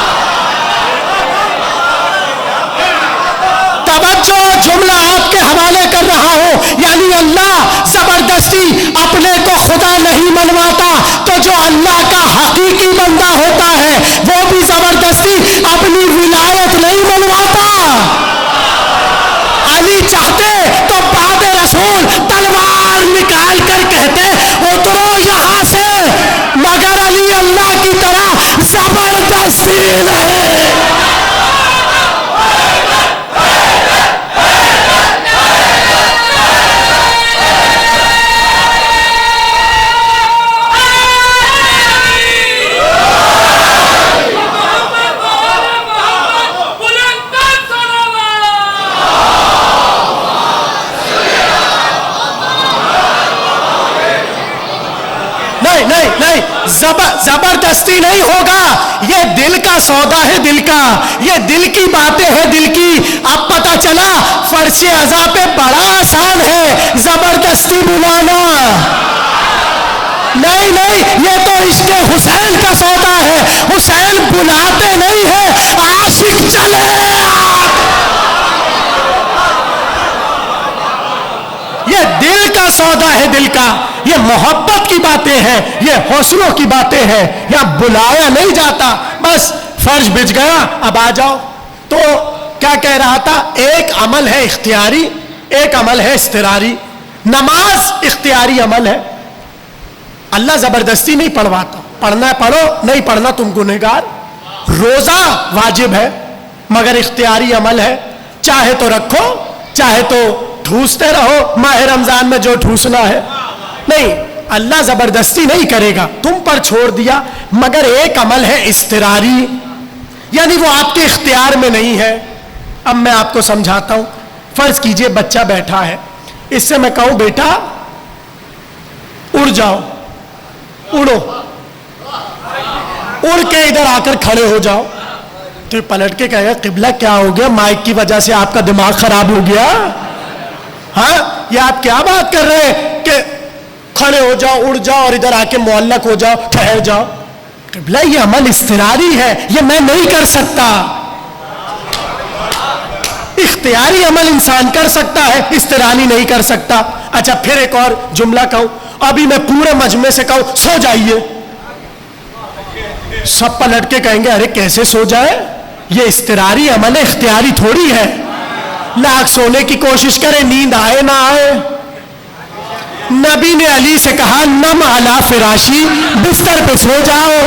توجہ, جملہ آپ کے حوالے کر رہا ہوں. یعنی اللہ زبردستی اپنے کو خدا نہیں منواتا, تو جو اللہ کا حقیقی بندہ ہوتا ہے وہ بھی زبردستی اپنی ولایت نہیں منواتا. علی چاہتے تو بعد رسول تلوار نکال کر کہتے اترو یہاں سے, مگر علی اللہ کی طرح زبردستی نہیں. نہیں, زبردستی نہیں ہوگا. یہ دل کا سودا ہے, دل کا, یہ دل کی باتیں ہیں, دل کی. اب پتہ چلا فرش ازا پہ بڑا آسان ہے زبردستی بلانا. نہیں, یہ تو عشق حسین کا سودا ہے. حسین بلاتے نہیں ہیں, عاشق چلے. یہ دل کا سودا ہے, دل کا. یہ محبت کی باتیں ہیں, یہ حوصلوں کی باتیں ہیں. یہاں بلایا نہیں جاتا, بس فرش بچ گیا, اب آ جاؤ. تو کیا کہہ رہا تھا, ایک عمل ہے اختیاری, ایک عمل ہے اضطراری. نماز اختیاری عمل ہے, اللہ زبردستی نہیں پڑھواتا. پڑھنا ہے پڑھو, نہیں پڑھنا تم گنہگار. روزہ واجب ہے مگر اختیاری عمل ہے, چاہے تو رکھو چاہے تو ٹھوستے رہو. ماہ رمضان میں جو ٹھوسنا ہے, نہیں, اللہ زبردستی نہیں کرے گا, تم پر چھوڑ دیا. مگر ایک عمل ہے اضطراری, یعنی وہ آپ کے اختیار میں نہیں ہے. اب میں آپ کو سمجھاتا ہوں. فرض کیجئے بچہ بیٹھا ہے, اس سے میں کہوں بیٹا اڑ جاؤ, اڑو, اڑ کے ادھر آ کر کھڑے ہو جاؤ. تو پلٹ کے کہے گا قبلہ کیا ہو گیا, مائک کی وجہ سے آپ کا دماغ خراب ہو گیا. ہاں, یہ آپ کیا بات کر رہے ہیں کہ کھڑے ہو جاؤ, اڑ جاؤ اور ادھر آ کے معلق ہو جاؤ, ٹھہر جاؤ. قبلہ یہ عمل اضطراری ہے, یہ میں نہیں کر سکتا. اختیاری عمل انسان کر سکتا ہے, اضطراری نہیں کر سکتا. اچھا پھر ایک اور جملہ کہوں, ابھی میں پورے مجمع سے کہوں سو جائیے, سب پلٹ کے کہیں گے ارے کیسے سو جائے, یہ اضطراری عمل ہے، اختیاری تھوڑی ہے. لاکھ سونے کی کوشش کرے، نیند آئے نہ آئے. نبی نے علی سے کہا نم علی فراشی، بستر پہ سو جاؤ.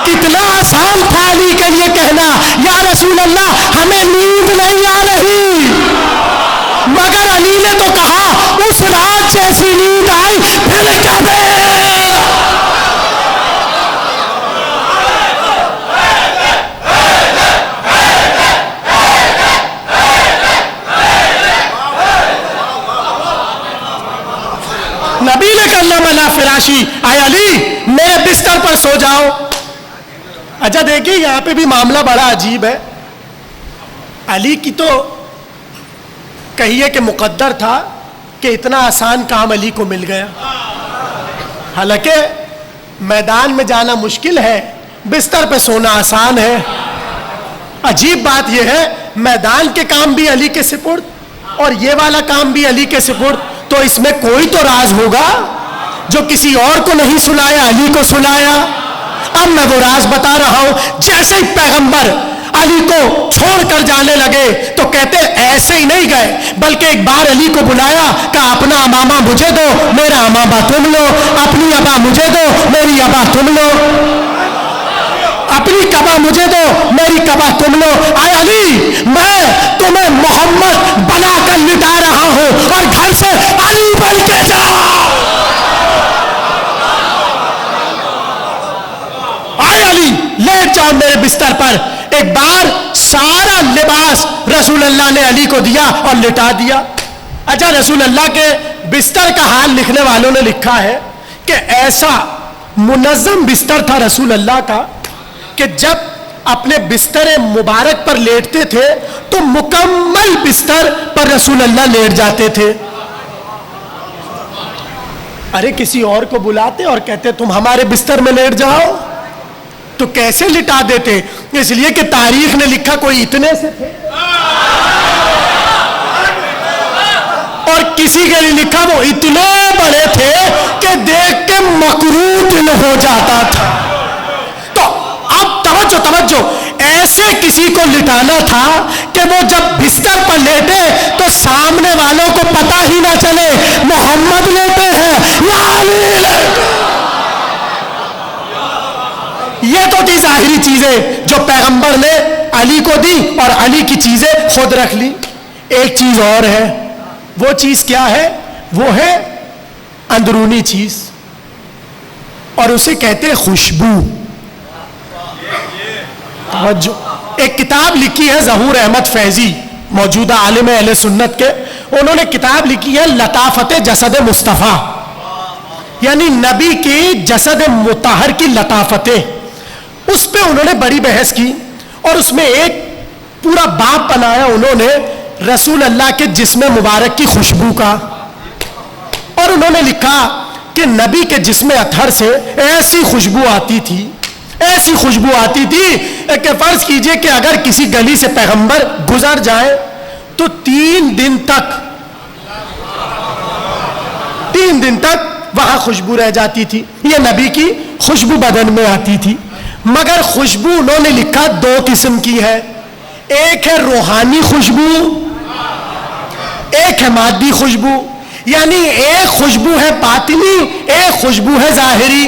کتنا آسان تھا علی کے لیے کہنا یا رسول اللہ ہمیں نیند نہیں آ رہی، مگر علی نے تو کہا اس رات جیسی نیند آئی پھر کبھی. نبی نے کہا نم علی فراشی، اے علی میرے بستر پر سو جاؤ. اچھا دیکھیے یہاں پہ بھی معاملہ بڑا عجیب ہے. علی کی تو کہیے کہ مقدر تھا کہ اتنا آسان کام علی کو مل گیا. حالانکہ میدان میں جانا مشکل ہے، بستر پہ سونا آسان ہے. عجیب بات یہ ہے میدان کے کام بھی علی کے سپرد اور یہ والا کام بھی علی کے سپرد. تو اس میں کوئی تو راز ہوگا جو کسی اور کو نہیں سنایا، علی کو سنایا. اب میں وہ راز بتا رہا ہوں. جیسے ہی پیغمبر علی کو چھوڑ کر جانے لگے تو کہتے ایسے ہی نہیں گئے بلکہ ایک بار علی کو بلایا، کہا اپنا امامہ مجھے دو، میرا امامہ تم لو، اپنی ابا مجھے دو، میری ابا تم لو، اپنی کبا مجھے دو، میری کبا تم لو. اے علی میں تمہیں محمد بنا کر لٹا رہا ہوں اور گھر سے علی بن کے جاؤ. اے علی لیٹ جاؤ میرے بستر پر. ایک بار سارا لباس رسول اللہ نے علی کو دیا اور لٹا دیا. اچھا رسول اللہ کے بستر کا حال لکھنے والوں نے لکھا ہے کہ ایسا منظم بستر تھا رسول اللہ کا کہ جب اپنے بستر مبارک پر لیٹتے تھے تو مکمل بستر پر رسول اللہ لیٹ جاتے تھے. ارے کسی اور کو بلاتے اور کہتے تم ہمارے بستر میں لیٹ جاؤ تو کیسے لٹا دیتے؟ اس لیے کہ تاریخ نے لکھا کوئی اتنے سے تھے اور کسی کے لیے لکھا وہ اتنے بڑے تھے کہ دیکھ کے مکروہ دل ہو جاتا تھا. تو اب توجہ ایسے کسی کو لٹانا تھا کہ وہ جب بستر پر لیٹے تو سامنے والوں کو پتہ ہی نہ چلے محمد لیٹے ہیں یا علی لیٹے. یہ تو تھی ظاہری چیزیں جو پیغمبر نے علی کو دی اور علی کی چیزیں خود رکھ لی. ایک چیز اور ہے. وہ چیز کیا ہے؟ وہ ہے اندرونی چیز اور اسے کہتے ہیں خوشبو. ایک کتاب لکھی ہے ظہور احمد فیضی، موجودہ عالم اہل سنت کے. انہوں نے کتاب لکھی ہے لطافت جسد مصطفیٰ، یعنی نبی کی جسد مطہر کی لطافتیں. اس پہ انہوں نے بڑی بحث کی اور اس میں ایک پورا باب بنایا انہوں نے رسول اللہ کے جسم مبارک کی خوشبو کا. اور انہوں نے لکھا کہ نبی کے جسم اطہر سے ایسی خوشبو آتی تھی کہ فرض کیجئے کہ اگر کسی گلی سے پیغمبر گزر جائے تو 3 دن تک وہاں خوشبو رہ جاتی تھی. یہ نبی کی خوشبو بدن میں آتی تھی. مگر خوشبو انہوں نے لکھا 2 قسم کی ہے. ایک ہے روحانی خوشبو، ایک ہے مادی خوشبو. یعنی ایک خوشبو ہے باطنی، ایک خوشبو ہے ظاہری.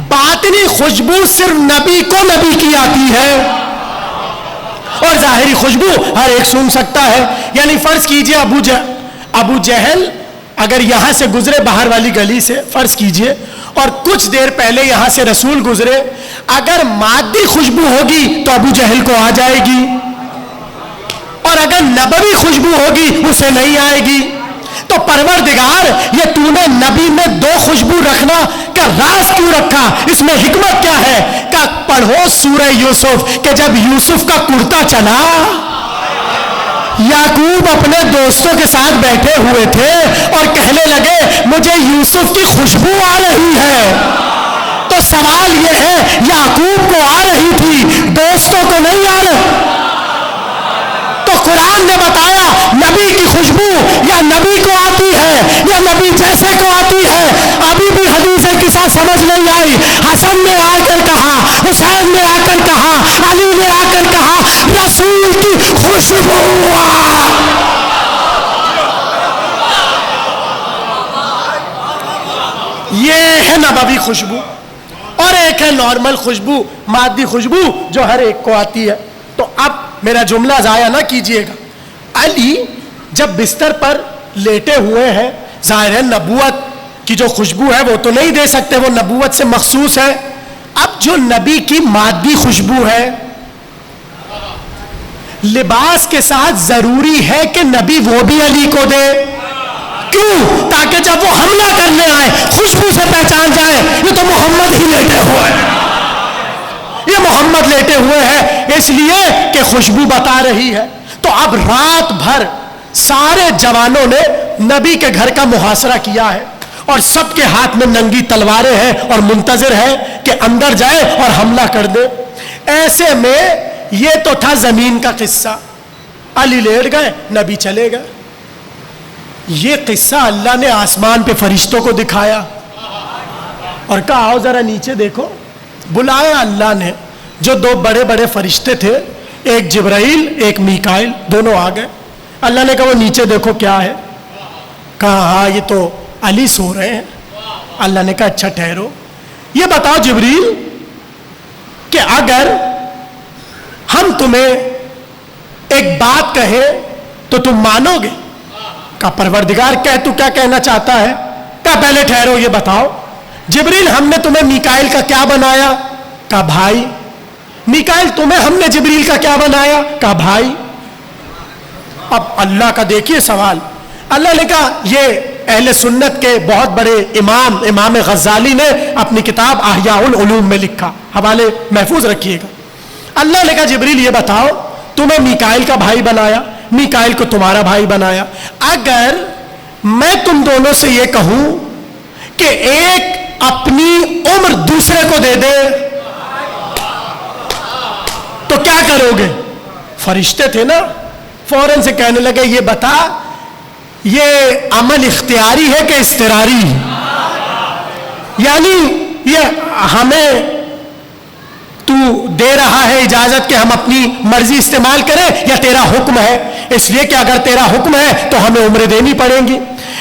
باطنی خوشبو صرف نبی کو نبی کی آتی ہے اور ظاہری خوشبو ہر ایک سن سکتا ہے. یعنی فرض کیجئے ابو جہل اگر یہاں سے گزرے باہر والی گلی سے فرض کیجئے اور کچھ دیر پہلے یہاں سے رسول گزرے، اگر مادی خوشبو ہوگی تو ابو جہل کو آ جائے گی اور اگر نبوی خوشبو ہوگی اسے نہیں آئے گی. تو پروردگار یہ تو نے نبی میں 2 خوشبو رکھنا کا راز کیوں رکھا؟ اس میں حکمت کیا ہے؟ کہ پڑھو سورہ یوسف کہ جب یوسف کا کرتا چلا، یعقوب اپنے دوستوں کے ساتھ بیٹھے ہوئے تھے اور کہنے لگے مجھے یوسف کی خوشبو آ رہی ہے. تو سوال یہ ہے یعقوب کو آ رہی تھی، دوستوں کو نہیں آ رہی. تو قرآن نے بتایا نبی کی خوشبو یا نبی کو آتی ہے یا نبی جیسے کو آتی ہے. ابھی بھی حدیث قصہ سمجھ نہیں آئی. حسن نے آ کر کہا یہ ہے نبوی خوشبو، اور ایک ہے نارمل خوشبو، مادی خوشبو جو ہر ایک کو آتی ہے۔ تو اب میرا جملہ ضائع نہ کیجئے گا، علی جب بستر پر لیٹے ہوئے ہیں، ظاہر ہے نبوت کی جو خوشبو ہے وہ تو نہیں دے سکتے، وہ نبوت سے مخصوص ہے۔ اب جو نبی کی مادی خوشبو ہے، لباس کے ساتھ ضروری ہے کہ نبی وہ بھی علی کو دے، کیوں؟ تاکہ جب وہ حملہ کرنے آئے خوشبو سے پہچان جائے یہ تو محمد ہی لیٹے ہوئے ہیں، یہ محمد لیٹے ہوئے ہیں، اس لیے کہ خوشبو بتا رہی ہے۔ تو اب رات بھر سارے جوانوں نے نبی کے گھر کا محاصرہ کیا ہے، اور سب کے ہاتھ میں ننگی تلواریں ہیں اور منتظر ہے کہ اندر جائے اور حملہ کر دے۔ ایسے میں یہ تو تھا زمین کا قصہ، علی لیٹ گئے، نبی چلے گئے۔ یہ قصہ اللہ نے آسمان پہ فرشتوں کو دکھایا اور کہا آؤ ذرا نیچے دیکھو۔ بلایا اللہ نے، جو دو بڑے بڑے فرشتے تھے، ایک جبرائیل ایک میکائیل، دونوں آ گئے۔ اللہ نے کہا وہ نیچے دیکھو کیا ہے؟ کہا ہاں یہ تو علی سو رہے ہیں۔ اللہ نے کہا اچھا ٹھہرو، یہ بتاؤ جبریل کہ اگر ہم تمہیں ایک بات کہیں تو تم مانو گے؟ کہا پروردگار کہہ تو کیا کہنا چاہتا ہے؟ کہا پہلے ٹھہرو یہ بتاؤ جبریل ہم نے تمہیں میکائیل کا کیا بنایا؟ کہا بھائی۔ میکائیل تمہیں ہم نے جبریل کا کیا بنایا؟ کہا بھائی۔ اب اللہ کا دیکھیے سوال، اللہ نے کہا یہ اہل سنت کے بہت بڑے امام غزالی نے اپنی کتاب احیاء العلوم میں لکھا، حوالے محفوظ رکھیے گا۔ اللہ نے کہا جبریل یہ بتاؤ تمہیں میکائیل کا بھائی بنایا، میکائیل کو تمہارا بھائی بنایا، اگر میں تم دونوں سے یہ کہوں کہ ایک اپنی عمر دوسرے کو دے دے تو کیا کرو گے؟ فرشتے تھے نا، فوراً سے کہنے لگے یہ بتا یہ عمل اختیاری ہے کہ اضطراری؟ یعنی یہ ہمیں تو دے رہا ہے اجازت کہ ہم اپنی مرضی استعمال کریں یا تیرا حکم ہے؟ اس لیے کہ اگر تیرا حکم ہے تو ہمیں عمریں دینی پڑیں گی،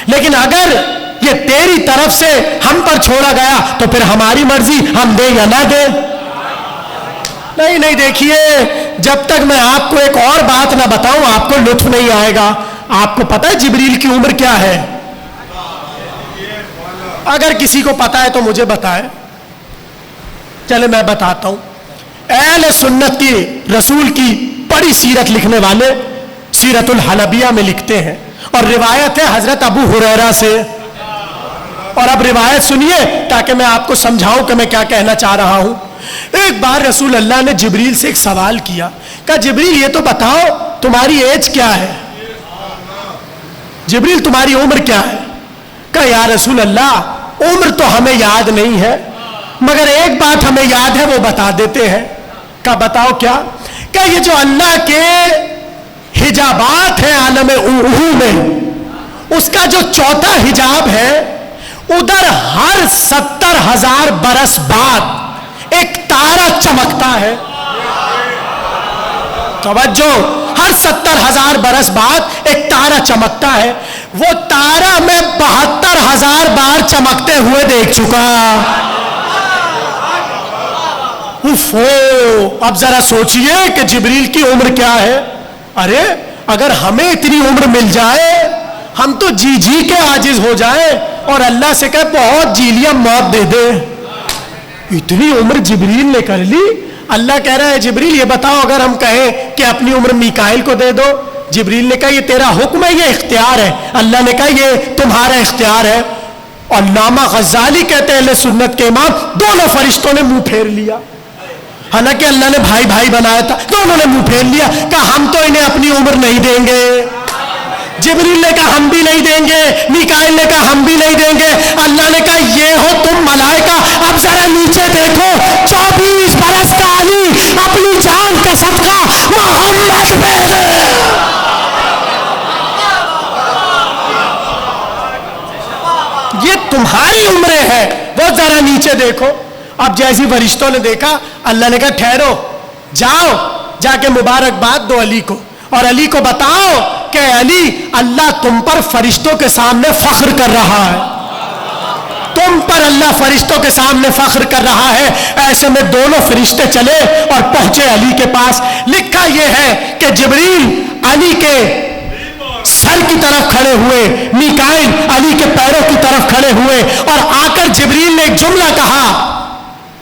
لیکن اگر یہ تیری طرف سے ہم پر چھوڑا گیا تو پھر ہماری مرضی، ہم دیں یا نہ دیں۔ نہیں دیکھیے، جب تک میں آپ کو ایک اور بات نہ بتاؤں آپ کو لطف نہیں آئے گا۔ آپ کو پتا ہے جبریل کی عمر کیا ہے؟ اگر کسی کو پتا ہے تو مجھے بتائے، چلے میں بتاتا ہوں۔ اہل سنت کی رسول کی بڑی سیرت لکھنے والے سیرت الحلبیہ میں لکھتے ہیں، اور روایت ہے حضرت ابو ہریرہ سے، اور اب روایت سنیے تاکہ میں آپ کو سمجھاؤں کہ میں کیا کہنا چاہ رہا ہوں۔ ایک بار رسول اللہ نے جبریل سے ایک سوال کیا، کہا جبریل یہ تو بتاؤ تمہاری ایج کیا ہے؟ جبریل تمہاری عمر کیا ہے؟ کہا یا رسول اللہ عمر تو ہمیں یاد نہیں ہے، مگر ایک بات ہمیں یاد ہے وہ بتا دیتے ہیں۔ کہا بتاؤ کیا؟ کہ یہ جو اللہ کے حجابات ہیں عالم اوہو میں، اس کا جو چوتھا حجاب ہے ادھر ہر 70,000 برس بعد ایک تارا چمکتا ہے۔ توجہ، ہر 70,000 برس بعد ایک تارا چمکتا ہے، وہ تارا میں 72,000 بار چمکتے ہوئے دیکھ چکا۔ اب ذرا سوچئے کہ جبریل کی عمر کیا ہے۔ ارے اگر ہمیں اتنی عمر مل جائے ہم تو جی کے عاجز ہو جائیں اور اللہ سے کہے بہت جی لیا موت دے دے۔ اتنی عمر جبریل نے کر لی۔ اللہ کہہ رہا ہے جبریل یہ بتاؤ اگر ہم کہیں کہ اپنی عمر میکائیل کو دے دو؟ جبریل نے کہا یہ تیرا حکم ہے، یہ اختیار ہے؟ اللہ نے کہا یہ تمہارا اختیار ہے۔ علامہ غزالی کہتے ہیں اہل سنت کے امام، دونوں فرشتوں نے منہ پھیر لیا، حالانکہ اللہ نے بھائی بھائی بنایا تھا، دونوں نے منہ پھیر لیا، کہا ہم تو انہیں اپنی عمر نہیں دیں گے۔ جبریل نے کہا ہم بھی نہیں دیں گے، میکائیل نے کہا ہم بھی نہیں دیں گے۔ اللہ نے کہا یہ ہو تم ملائکہ، اب ذرا نیچے دیکھو، 24 برس کا علی اپنی جان کا صدقہ محمد پہ دے۔ یہ تمہاری عمریں ہیں، وہ ذرا نیچے دیکھو۔ اب جیسی فرشتوں نے دیکھا، اللہ نے کہا ٹھہرو، جاؤ جا کے مبارکباد دو علی کو، اور علی کو بتاؤ کہ علی اللہ تم پر فرشتوں کے سامنے فخر کر رہا ہے، تم تم پر اللہ فرشتوں کے سامنے فخر کر رہا ہے۔ ایسے میں دونوں فرشتے چلے اور پہنچے علی کے پاس۔ لکھا یہ ہے کہ جبریل علی کے سر کی طرف کھڑے ہوئے، میکائیل علی کے پیروں کی طرف کھڑے ہوئے، اور آ کر جبریل نے ایک جملہ کہا،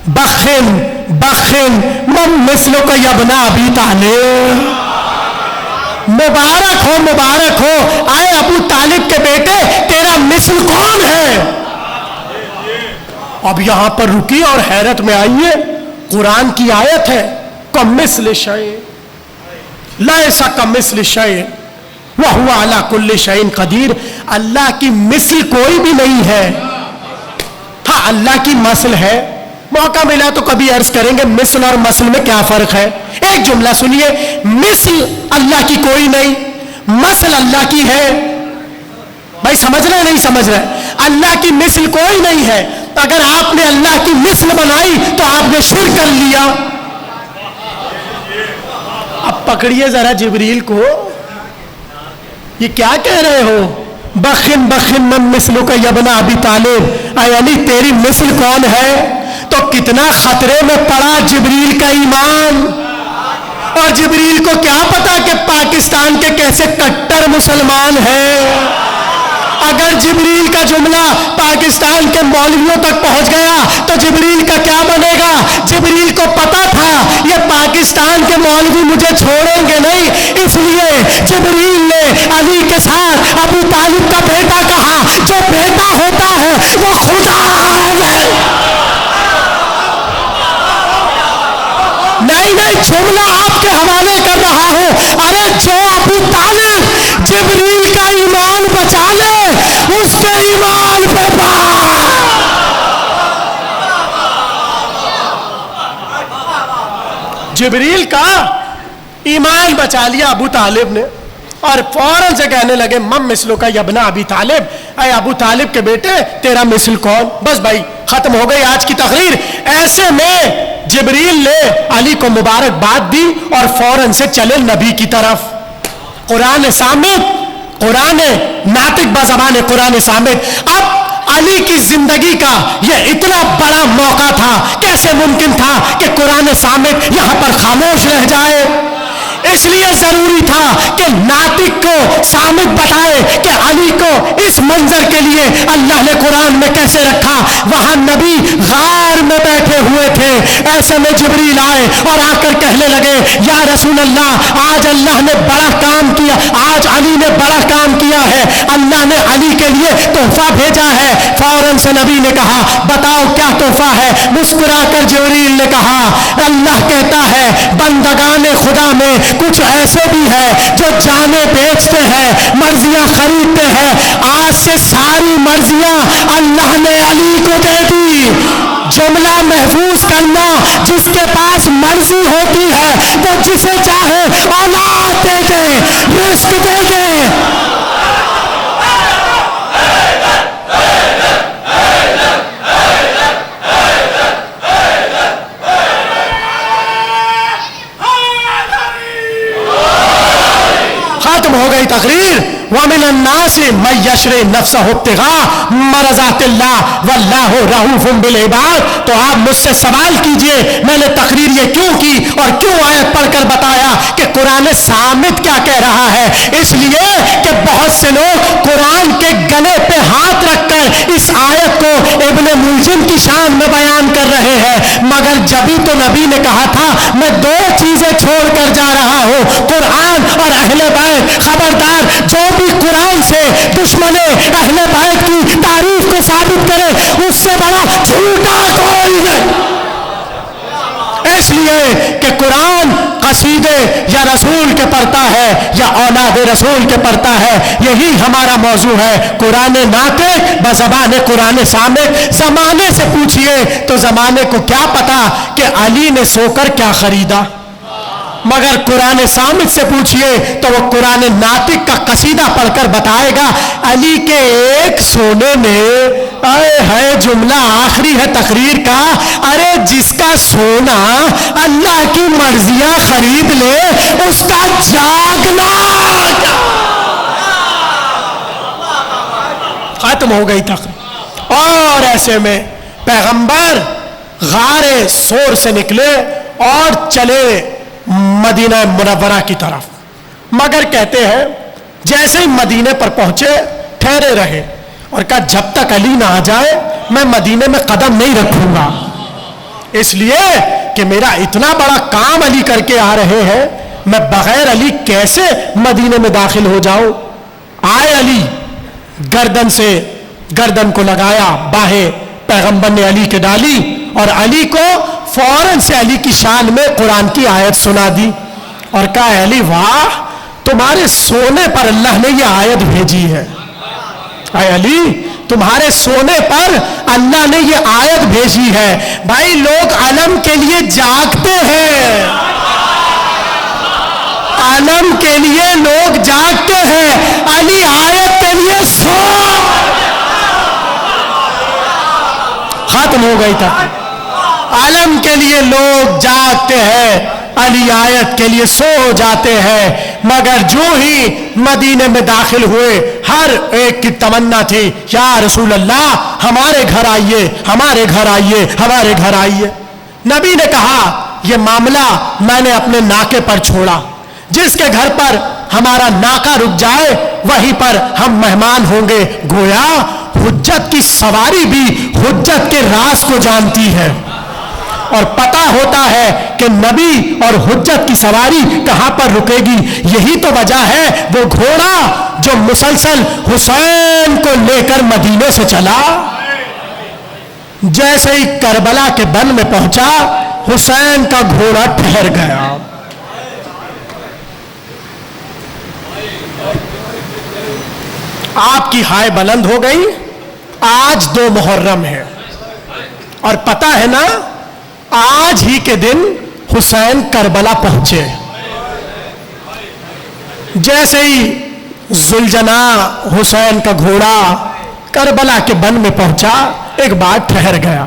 بخن بخن من مثلک یا ابن ابی طالب، مبارک ہو آئے ابو طالب کے بیٹے، تیرا مثل کون ہے؟ اب یہاں پر رکی اور حیرت میں آئیے، قرآن کی آیت ہے، کمثل شیء لیس کمثل شیء وہو علی کل شیء قدیر۔ اللہ کی مثل کوئی بھی نہیں ہے، ہاں اللہ کی مثل ہے۔ موقع ملا تو کبھی عرض کریں گے مثل اور مثل میں کیا فرق ہے۔ ایک جملہ سنیے، مثل اللہ کی کوئی نہیں، مثل اللہ کی ہے۔ بھائی سمجھ رہے نہیں سمجھ رہے؟ اللہ کی مثل کوئی نہیں ہے۔ اگر آپ نے اللہ کی مثل بنائی تو آپ نے شرک کر لیا۔ اب پکڑیے ذرا جبریل کو، یہ کیا کہہ رہے ہو؟ بخن بخن من مثلک یا ابن ابی طالب، اے علی تیری مثل کون ہے؟ تو کتنا خطرے میں پڑا جبریل کا ایمان۔ اور جبریل کو کیا پتا کہ پاکستان کے کیسے کٹر مسلمان ہیں۔ اگر جبریل کا جملہ پاکستان کے مولویوں تک پہنچ گیا تو جبریل کا کیا بنے گا؟ جبریل کو پتا تھا یہ پاکستان کے مولوی مجھے چھوڑیں گے نہیں، اس لیے جبریل نے علی کے ساتھ ابو طالب کا بیٹا کہا۔ جو بیٹا ہوتا ہے وہ خدا ہے۔ نہیں جملہ آپ کے حوالے کر رہا ہوں، ارے جو ابو طالب جبریل کا ایمان بچا لے اس کے ایمان پہ جبریل کا ایمان بچا لیا ابو طالب نے، اور فوراً سے کہنے لگے مم مثلو کا یبنا ابی طالب، اے ابو طالب کے بیٹے تیرا مثل کون؟ بس بھائی ختم ہو گئی آج کی تقریر۔ ایسے میں جبریل نے علی کو مبارکباد دی اور فوراً سے چلے نبی کی طرف۔ قرآن صامت، قرآن ناطق بزبان قرآن صامت۔ اب علی کی زندگی کا یہ اتنا بڑا موقع تھا، کیسے ممکن تھا کہ قرآن صامت یہاں پر خاموش رہ جائے؟ اس لیے ضروری تھا کہ ناطق کو صامت بتائے کہ علی کو اس منظر کے لیے اللہ نے قرآن میں کیسے رکھا۔ وہاں نبی غار میں بیٹھے ہوئے تھے، ایسے میں جبریل آئے اور آ کر کہنے لگے یا رسول اللہ، آج اللہ نے بڑا کام کیا، آج علی نے بڑا کام کیا ہے، اللہ نے علی کے لیے تحفہ بھیجا ہے۔ فوراً سے نبی نے کہا بتاؤ کیا تحفہ ہے؟ مسکرا کر جبریل نے کہا اللہ کہتا ہے بندگان خدا میں کچھ ایسے بھی ہیں جو جانیں بیچتے ہیں، مرضیاں خریدتے ہیں، آج سے ساری مرضیاں اللہ نے علی کو دے دی۔ جملہ محفوظ کرنا، جس کے پاس مرضی ہوتی ہے وہ جسے چاہے اولاد دے دے، رزق دے دے۔ ختم ہو گئی تقریر۔ وَمِنَ النَّاسِ مَن يَشْرِي نَفْسَهُ ابْتِغَاءَ مَرْضَاتِ اللَّهِ وَاللَّهُ رَءُوفٌ بِالْعِبَادِ۔ تو آپ مجھ سے سوال کیجئے میں نے تقریر یہ کیوں کی اور کیوں آیت پڑھ کر بتایا کہ قرآن صامت کیا کہہ رہا ہے؟ اس لیے کہ بہت سے لوگ قرآن کے گلے پہ ہاتھ رکھ کر اس آیت کو ابن ملجم کی شان میں بیان کر رہے ہیں، مگر جبھی تو نبی نے کہا تھا میں دو چیزیں چھوڑ کر جا رہا ہوں، قرآن اور اہل بیت۔ خبردار جو بھی قرآن سے دشمن اہل بیت کی تعریف کو ثابت کرے اس سے بڑا جھوٹا کوئی نہیں۔ اس لیے کہ قرآن قصیدے یا رسول کے پڑھتا ہے یا اولاد رسول کے پڑھتا ہے، یہی ہمارا موضوع ہے۔ قرآن ناطق بزبان قرآن صامت۔ زمانے سے پوچھئے تو زمانے کو کیا پتا کہ علی نے سو کر کیا خریدا، مگر قرآن صامت سے پوچھئے تو وہ قرآن ناطق کا قصیدہ پڑھ کر بتائے گا علی کے ایک سونے نے، اے ہے جملہ آخری ہے تقریر کا، ارے جس کا سونا اللہ کی مرضیاں خرید لے اس کا جاگنا۔ ختم ہو گئی تقریر۔ اور ایسے میں پیغمبر غار سور سے نکلے اور چلے مدینہ منورہ کی طرف، مگر کہتے ہیں جیسے ہی مدینے پر پہنچے ٹھہرے رہے اور کہا جب تک علی نہ آ جائے میں مدینے میں قدم نہیں رکھوں گا، اس لیے کہ میرا اتنا بڑا کام علی کر کے آ رہے ہیں، میں بغیر علی کیسے مدینے میں داخل ہو جاؤں۔ آئے علی، گردن سے گردن کو لگایا، باہیں پیغمبر نے علی کے ڈالی اور علی کو فوراً سے علی کی شان میں قرآن کی آیت سنا دی اور کہا علی واہ، تمہارے سونے پر اللہ نے یہ آیت بھیجی ہے، اے علی تمہارے سونے پر اللہ نے یہ آیت بھیجی ہے۔ بھائی لوگ علم کے لیے جاگتے ہیں، علم کے لیے لوگ جاگتے ہیں، علی آیت کے لیے سو، ختم ہو گئی تھا۔ علم کے لیے لوگ جاگتے ہیں، علی آیت کے لیے سو جاتے ہیں، مگر جو ہی مدینے میں داخل ہوئے ہر ایک کی تمنا تھی یا رسول اللہ ہمارے گھر آئیے، ہمارے گھر آئیے، ہمارے گھر آئیے۔ نبی نے کہا یہ معاملہ میں نے اپنے ناکے پر چھوڑا، جس کے گھر پر ہمارا ناکا رک جائے وہیں پر ہم مہمان ہوں گے۔ گویا حجت کی سواری بھی حجت کے راز کو جانتی ہے اور پتہ ہوتا ہے کہ نبی اور حجت کی سواری کہاں پر رکے گی۔ یہی تو وجہ ہے وہ گھوڑا جو مسلسل حسین کو لے کر مدینے سے چلا، جیسے ہی کربلا کے بن میں پہنچا حسین کا گھوڑا ٹھہر گیا۔ آپ کی ہائے بلند ہو گئی۔ آج 2 محرم ہے اور پتہ ہے نا آج ہی کے دن حسین کربلا پہنچے۔ جیسے ہی ذوالجنا حسین کا گھوڑا کربلا کے بن میں پہنچا ایک بار ٹھہر گیا۔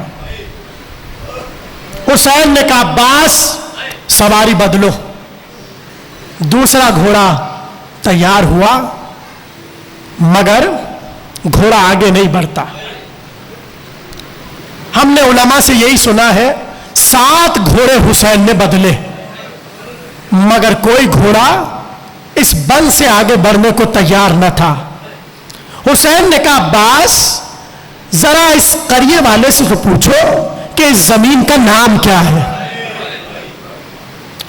حسین نے کہا عباس سواری بدلو۔ دوسرا گھوڑا تیار ہوا مگر گھوڑا آگے نہیں بڑھتا۔ ہم نے علماء سے یہی سنا ہے 7 گھوڑے حسین نے بدلے مگر کوئی گھوڑا اس بن سے آگے بڑھنے کو تیار نہ تھا۔ حسین نے کہا عباس ذرا اس قریے والے سے پوچھو کہ اس زمین کا نام کیا ہے۔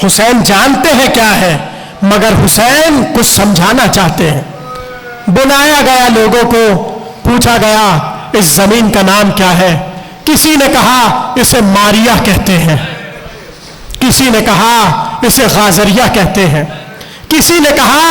حسین جانتے ہیں کیا ہے مگر حسین کچھ سمجھانا چاہتے ہیں۔ بلایا گیا لوگوں کو، پوچھا گیا اس زمین کا نام کیا ہے۔ کسی نے کہا اسے ماریا کہتے ہیں، کسی نے کہا اسے غازریہ کہتے ہیں، کسی نے کہا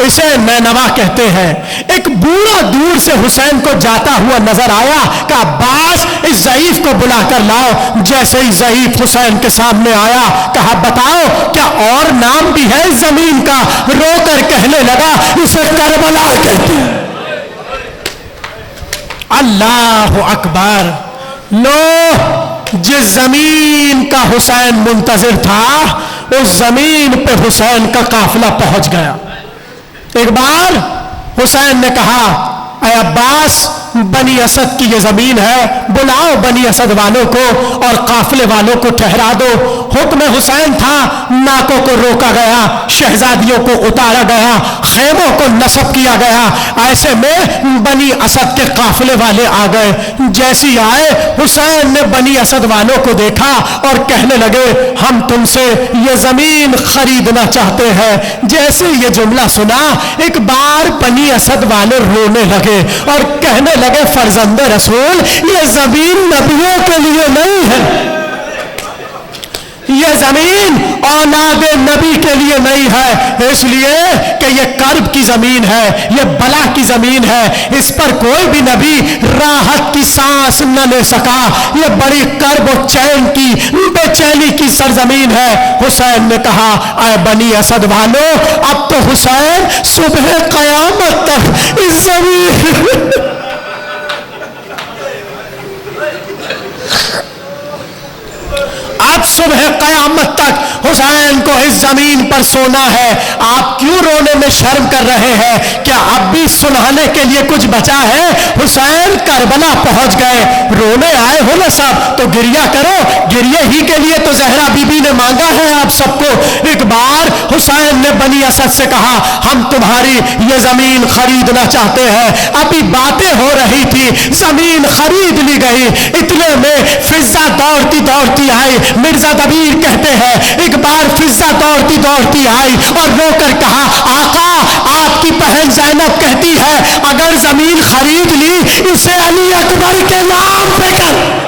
اسے نینوا کہتے ہیں۔ ایک بوڑھا دور سے حسین کو جاتا ہوا نظر آیا کہ عباس اس ضعیف کو بلا کر لاؤ۔ جیسے ہی ضعیف حسین کے سامنے آیا کہا بتاؤ کیا اور نام بھی ہے اس زمین کا؟ رو کر کہنے لگا اسے کربلا کہتے ہیں۔ اللہ اکبر! لو جس زمین کا حسین منتظر تھا اس زمین پہ حسین کا قافلہ پہنچ گیا۔ ایک بار حسین نے کہا اے عباس بنی اسد کی یہ زمین ہے، بلاؤ بنی اسد والوں کو اور قافلے والوں کو ٹھہرا دو۔ حکم حسین تھا، ناکوں کو روکا گیا، شہزادیوں کو اتارا گیا، خیموں کو نصب کیا گیا۔ ایسے میں بنی اسد کے قافلے والے آ گئے۔ جیسی آئے حسین نے بنی اسد والوں کو دیکھا اور کہنے لگے ہم تم سے یہ زمین خریدنا چاہتے ہیں۔ جیسے یہ جملہ سنا ایک بار بنی اسد والے رونے لگے اور کہنے لگے فرزند رسول یہ زمین نبیوں کے لیے نہیں ہے، یہ زمین اولاد نبی کے لیے نہیں ہے، اس لیے کہ یہ کرب کی زمین ہے، یہ بلا کی زمین ہے، اس پر کوئی بھی نبی راحت کی سانس نہ لے سکا، یہ بڑی کرب و چین کی بے چینی کی سرزمین ہے۔ حسین نے کہا اے بنی اسد والو اب تو حسین صبح قیامت تک اس زمین اب صبح قیامت تک حسین کو اس زمین پر سونا ہے، آپ کیوں رونے میں شرم کر رہے ہیں؟ کیا اب بھی سنانے کے لیے کچھ بچا ہے؟ حسین کربلا پہنچ گئے، رونے آئے ہو نا سب تو گریہ کرو، گریہ ہی کے لیے تو زہرا بی بی نے مانگا ہے آپ سب کو۔ ایک بار حسین نے بنی اسد سے کہا ہم تمہاری یہ زمین خریدنا چاہتے ہیں، ابھی باتیں ہو رہی تھی، زمین خرید لی گئی، اتنے میں فضہ دوڑتی دوڑتی آئی، مرزا دبیر کہتے ہیں ایک بار فضہ دوڑتی دوڑتی آئی اور رو کر کہا آقا آپ کی بہن زینب کہتی ہے اگر زمین خرید لی اسے علی اکبر کے نام پہ کر،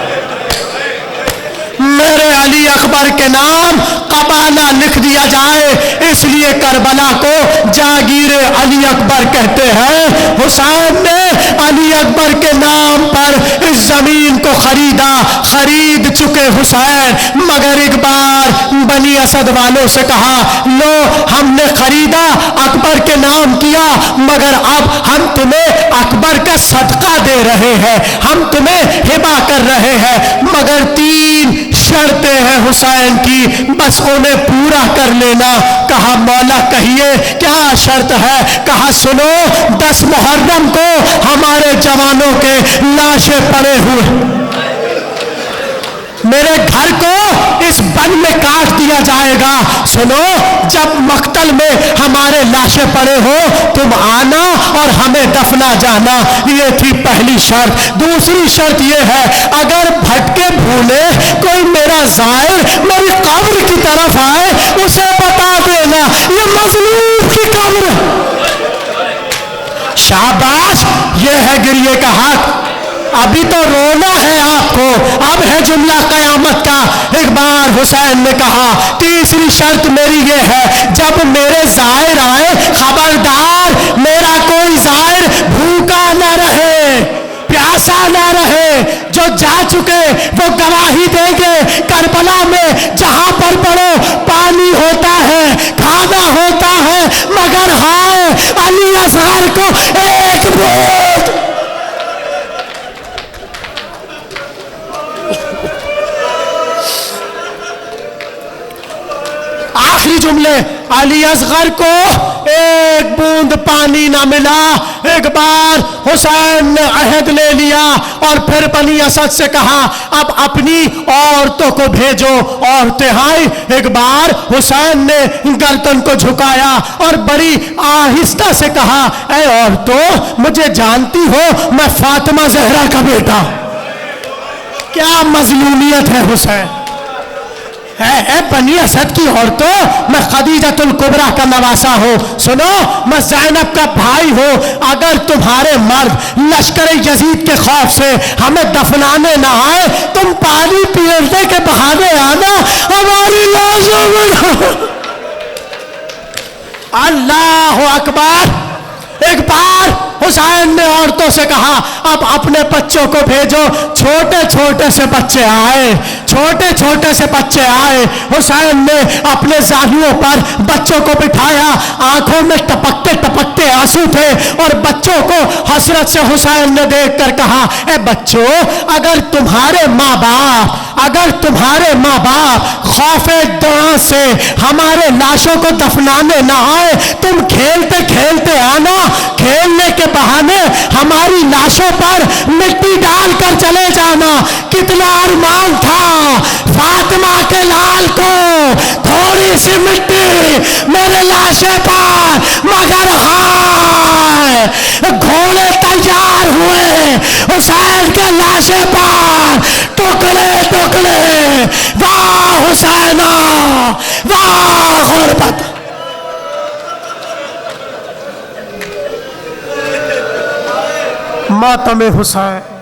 میرے علی اکبر کے نام قبالہ لکھ دیا جائے، اس لیے کربلا کو جاگیر علی اکبر کہتے ہیں۔ حسین نے علی اکبر کے نام پر اس زمین کو خریدا، خرید چکے حسین، مگر ایک بار بنی اسد والوں سے کہا لو ہم نے خریدا، اکبر کے نام کیا، مگر اب ہم تمہیں اکبر کا صدقہ دے رہے ہیں، ہم تمہیں ہبہ کر رہے ہیں، مگر 3 شرطیں ہیں حسین کی، بس انہیں پورا کر لینا۔ کہا مولا کہیے کیا شرط ہے؟ کہا سنو 10 محرم کو ہمارے جوانوں کے لاشیں پڑے ہوئے، میرے گھر کو اس بن میں کاٹ دیا جائے گا، سنو جب مقتل میں ہمارے لاشیں پڑے ہو تم آنا اور ہمیں دفنا جانا، یہ تھی پہلی شرط۔ دوسری شرط یہ ہے اگر بھٹکے بھولے کوئی میرا زائر میری قبر کی طرف آئے اسے بتا دینا یہ مظلوم کی قبر ہے۔ شاباش، یہ ہے گریے کا حق، ابھی تو رونا ہے آپ کو، اب ہے جملہ قیامت کا۔ ایک بار حسین نے کہا تیسری شرط میری یہ ہے جب میرے زائر آئے خبردار میرا کوئی زائر بھوکا نہ رہے، پیاسا نہ رہے، جو جا چکے وہ گواہی دیں گے کربلا میں جہاں پر پڑو پانی ہوتا ہے، کھانا ہوتا ہے، مگر ہائے علی اصغر کو ایک بوٹ۔ آخری جملے، علی اصغر کو ایک بوند پانی نہ ملا۔ ایک بار حسین نے عہد لے لیا اور پھر بنی اسد سے کہا اب اپنی عورتوں کو بھیجو، عورتیں آئی۔ ایک بار حسین نے گردن کو جھکایا اور بڑی آہستہ سے کہا اے عورتوں مجھے جانتی ہو میں فاطمہ زہرا کا بیٹا۔ کیا مظلومیت ہے حسین، اے بنی اسد کی عورتوں میں خدیجۃ الکبریٰ کا نواسا ہوں، سنو میں زینب کا بھائی ہوں، اگر تمہارے مرد لشکر یزید کے خوف سے ہمیں دفنانے نہ آئے تم پانی پینے کے بہانے آنا ہماری لاشوں میں۔ اللہ اکبر۔ ایک بار حسین نے عورتوں سے کہا اب اپنے بچوں کو بھیجو، چھوٹے چھوٹے سے بچے آئے، چھوٹے چھوٹے سے بچے آئے۔ حسین نے اپنے زانیوں پر بچوں کو بٹھایا، آنکھوں میں ٹپکتے ٹپکتے آنسو تھے اور بچوں کو حسرت سے حسین نے دیکھ کر کہا اے بچوں اگر تمہارے ماں باپ خوف دعا سے ہمارے لاشوں کو دفنانے نہ آئے تم کھیلتے کھیلتے آنا، کھیلنے کے بہانے ہماری لاشوں پر مٹی ڈال کر چلے جانا۔ کتنا ارمان تھا فاطمہ کے لال کو تھوڑی سی مٹی میرے لاشے پر، مگر ہائے گھوڑے تیار ہوئے حسین کے لاشے پر، ٹکڑے ٹکڑے۔ واہ حسینہ واہ غربت۔ ماتم حسین۔